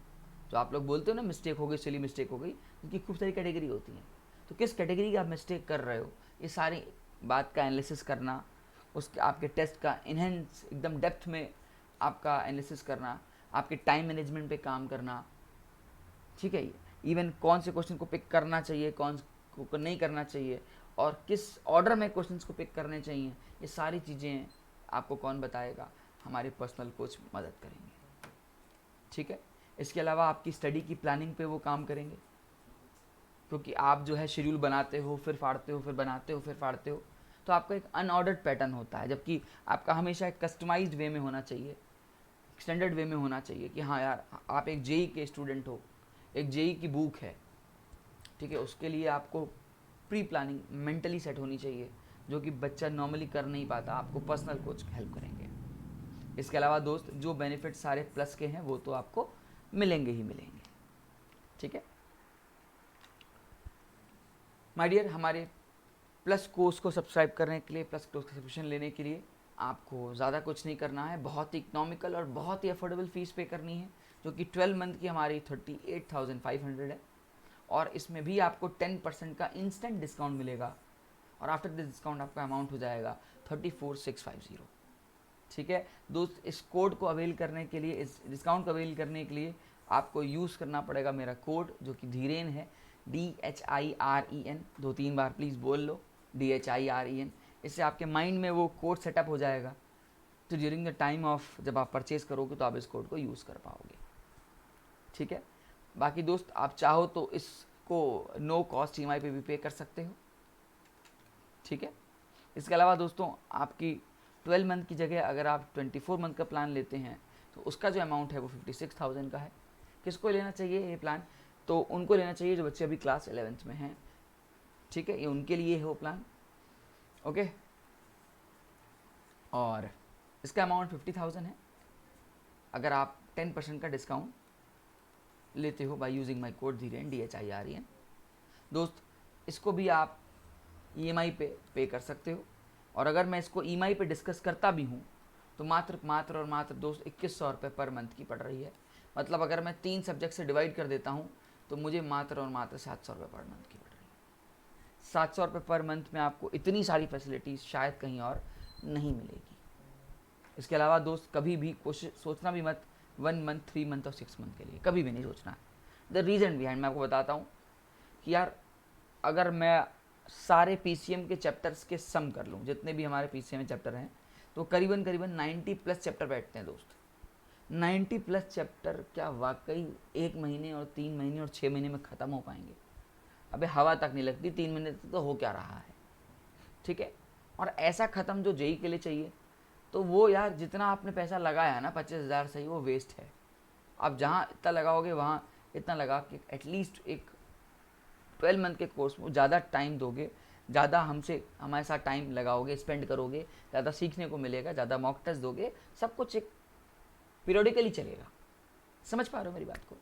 जो आप लोग बोलते हो ना मिस्टेक हो गई, सिली मिस्टेक हो गई, उनकी खूब सारी कैटेगरी होती हैं। तो किस कैटेगरी की आप मिस्टेक कर रहे हो, ये सारी बात का एनालिसिस करना, उसके आपके टेस्ट का इनहेंस एकदम डेप्थ में आपका एनालिसिस करना, आपके टाइम मैनेजमेंट पे काम करना, ठीक है। इवन कौन से क्वेश्चन को पिक करना चाहिए, कौन को नहीं करना चाहिए, और किस ऑर्डर में क्वेश्चंस को पिक करने चाहिए, ये सारी चीज़ें आपको कौन बताएगा, हमारे पर्सनल कोच मदद करेंगे, ठीक है। इसके अलावा आपकी स्टडी की प्लानिंग पे वो काम करेंगे, क्योंकि आप जो है शेड्यूल बनाते हो फिर फाड़ते हो, फिर बनाते हो फिर फाड़ते हो, तो आपका एक अनऑर्डर्ड पैटर्न होता है, जबकि आपका हमेशा एक कस्टमाइज्ड वे में होना चाहिए, स्टैंडर्ड वे में होना चाहिए कि हाँ यार आप एक जेई के स्टूडेंट हो, एक जेई की बुक है, ठीक है, उसके लिए आपको प्री प्लानिंग मेंटली सेट होनी चाहिए, जो कि बच्चा नॉर्मली कर नहीं पाता, आपको पर्सनल कोच हेल्प करेंगे। इसके अलावा दोस्त जो बेनिफिट सारे प्लस के हैं वो तो आपको मिलेंगे ही मिलेंगे, ठीक है माय डियर। हमारे प्लस कोर्स को सब्सक्राइब करने के लिए, प्लस कोर्स का सब्सक्रिप्शन लेने के लिए आपको ज़्यादा कुछ नहीं करना है, बहुत ही इकोनॉमिकल और बहुत ही अफोर्डेबल फ़ीस पे करनी है, जो कि 12 मंथ की हमारी 38,500 है, और इसमें भी आपको 10% का इंस्टेंट डिस्काउंट मिलेगा, और आफ्टर दिस डिस्काउंट आपका अमाउंट हो जाएगा 34,650, ठीक है दोस्त। इस कोड को अवेल करने के लिए, इस डिस्काउंट को अवेल करने के लिए आपको यूज़ करना पड़ेगा मेरा कोड, जो कि धीरेन है, DHIREN, 2-3 बार प्लीज़ बोल लो, DHIREN। इससे आपके माइंड में वो कोड सेटअप हो जाएगा, तो ड्यूरिंग द टाइम ऑफ जब आप परचेज़ करोगे तो आप इस कोड को यूज़ कर पाओगे, ठीक है। बाकी दोस्त आप चाहो तो इसको नो कॉस्ट EMI पे भी पे कर सकते हो, ठीक है। इसके अलावा दोस्तों आपकी 12 मंथ की जगह अगर आप 24 मंथ का प्लान लेते हैं तो उसका जो अमाउंट है वो 56,000 का है। किसको लेना चाहिए ये प्लान, तो उनको लेना चाहिए जो बच्चे अभी क्लास 11th में हैं, ठीक है, ये उनके लिए है वो प्लान, ओके। और इसका अमाउंट 50,000 है अगर आप 10% का डिस्काउंट लेते हो by using my code Dhiren, DHIREN। दोस्त इसको भी आप EMI पे कर सकते हो, और अगर मैं इसको EMI पे डिस्कस करता भी हूँ तो मात्र और मात्र दोस्त 2100 रुपये पर मंथ की पड़ रही है। मतलब अगर मैं 3 सब्जेक्ट से डिवाइड कर देता हूँ तो मुझे मात्र और मात्र 700 रुपये पर मंथ की पड़ रही है। 700 रुपये पर मंथ में आपको इतनी सारी फैसिलिटीज़ शायद कहीं और नहीं मिलेगी। इसके अलावा दोस्त कभी भी कोशिश सोचना भी मत 1 मंथ, 3 मंथ और 6 मंथ के लिए, कभी भी नहीं सोचना। द रीज़न बिहाइंड मैं आपको बताता हूँ कि यार अगर मैं सारे PCM के चैप्टर्स के सम कर लूँ, जितने भी हमारे PCM चैप्टर हैं, तो करीबन 90+ चैप्टर बैठते हैं दोस्त। 90+ चैप्टर क्या वाकई 1 महीने और 3 महीने और 6 महीने में ख़त्म हो पाएंगे? अबे हवा तक नहीं लगती 3 महीने तो हो क्या रहा है, ठीक है। और ऐसा ख़त्म जो जेई के लिए चाहिए, तो वो यार जितना आपने पैसा लगाया ना 25,000 सही, वो वेस्ट है। आप जहाँ इतना लगाओगे वहाँ इतना लगा कि एटलीस्ट एक 12 मंथ के कोर्स में ज़्यादा टाइम दोगे, ज़्यादा हमारे साथ टाइम लगाओगे, स्पेंड करोगे, ज़्यादा सीखने को मिलेगा, ज़्यादा मॉक टेस्ट दोगे, सब कुछ एक पीरियडिकली चलेगा। समझ पा रहे हो मेरी बात को,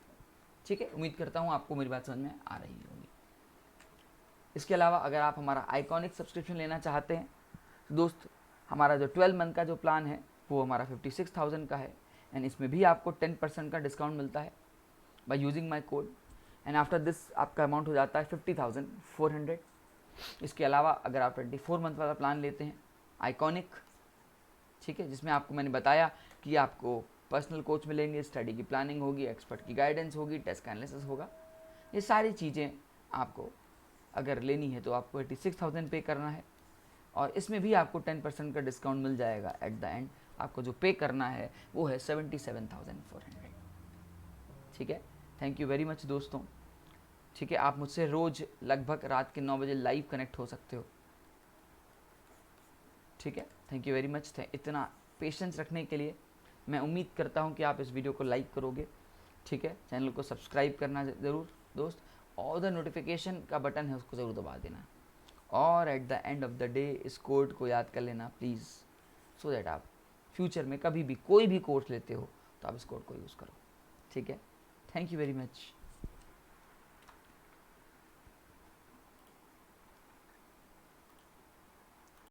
ठीक है। उम्मीद करता हूँ आपको मेरी बात समझ में आ रही होगी। इसके अलावा अगर आप हमारा आइकॉनिक सब्सक्रिप्शन लेना चाहते हैं तो दोस्त हमारा जो 12 मंथ का जो प्लान है वो हमारा 56,000 का है, एंड इसमें भी आपको 10% का डिस्काउंट मिलता है by using my code, and after this आपका अमाउंट हो जाता है 50,400। इसके अलावा अगर आप 24 मंथ वाला प्लान लेते हैं आइकॉनिक, ठीक है, जिसमें आपको मैंने बताया कि आपको पर्सनल कोच मिलेंगे, स्टडी की प्लानिंग होगी, एक्सपर्ट की गाइडेंस होगी, टेस्ट का एनालिसिस होगा, ये सारी चीज़ें आपको अगर लेनी है तो आपको 86,000 पे करना है, और इसमें भी आपको 10% का डिस्काउंट मिल जाएगा। एट द एंड आपको जो पे करना है वो है 77,400, ठीक है। थैंक यू वेरी मच दोस्तों, ठीक है। आप मुझसे रोज़ लगभग रात के 9 बजे लाइव कनेक्ट हो सकते हो, ठीक है। थैंक यू वेरी मच इतना पेशेंस रखने के लिए। मैं उम्मीद करता हूँ कि आप इस वीडियो को लाइक करोगे, ठीक है। चैनल को सब्सक्राइब करना ज़रूर दोस्त, और द नोटिफिकेशन का बटन है उसको ज़रूर दबा देना, और at the end of the day इस कोड को याद कर लेना प्लीज़, सो दैट आप फ्यूचर में कभी भी कोई भी कोर्स लेते हो तो आप इस कोड को यूज़ करो, ठीक है। Thank you very much.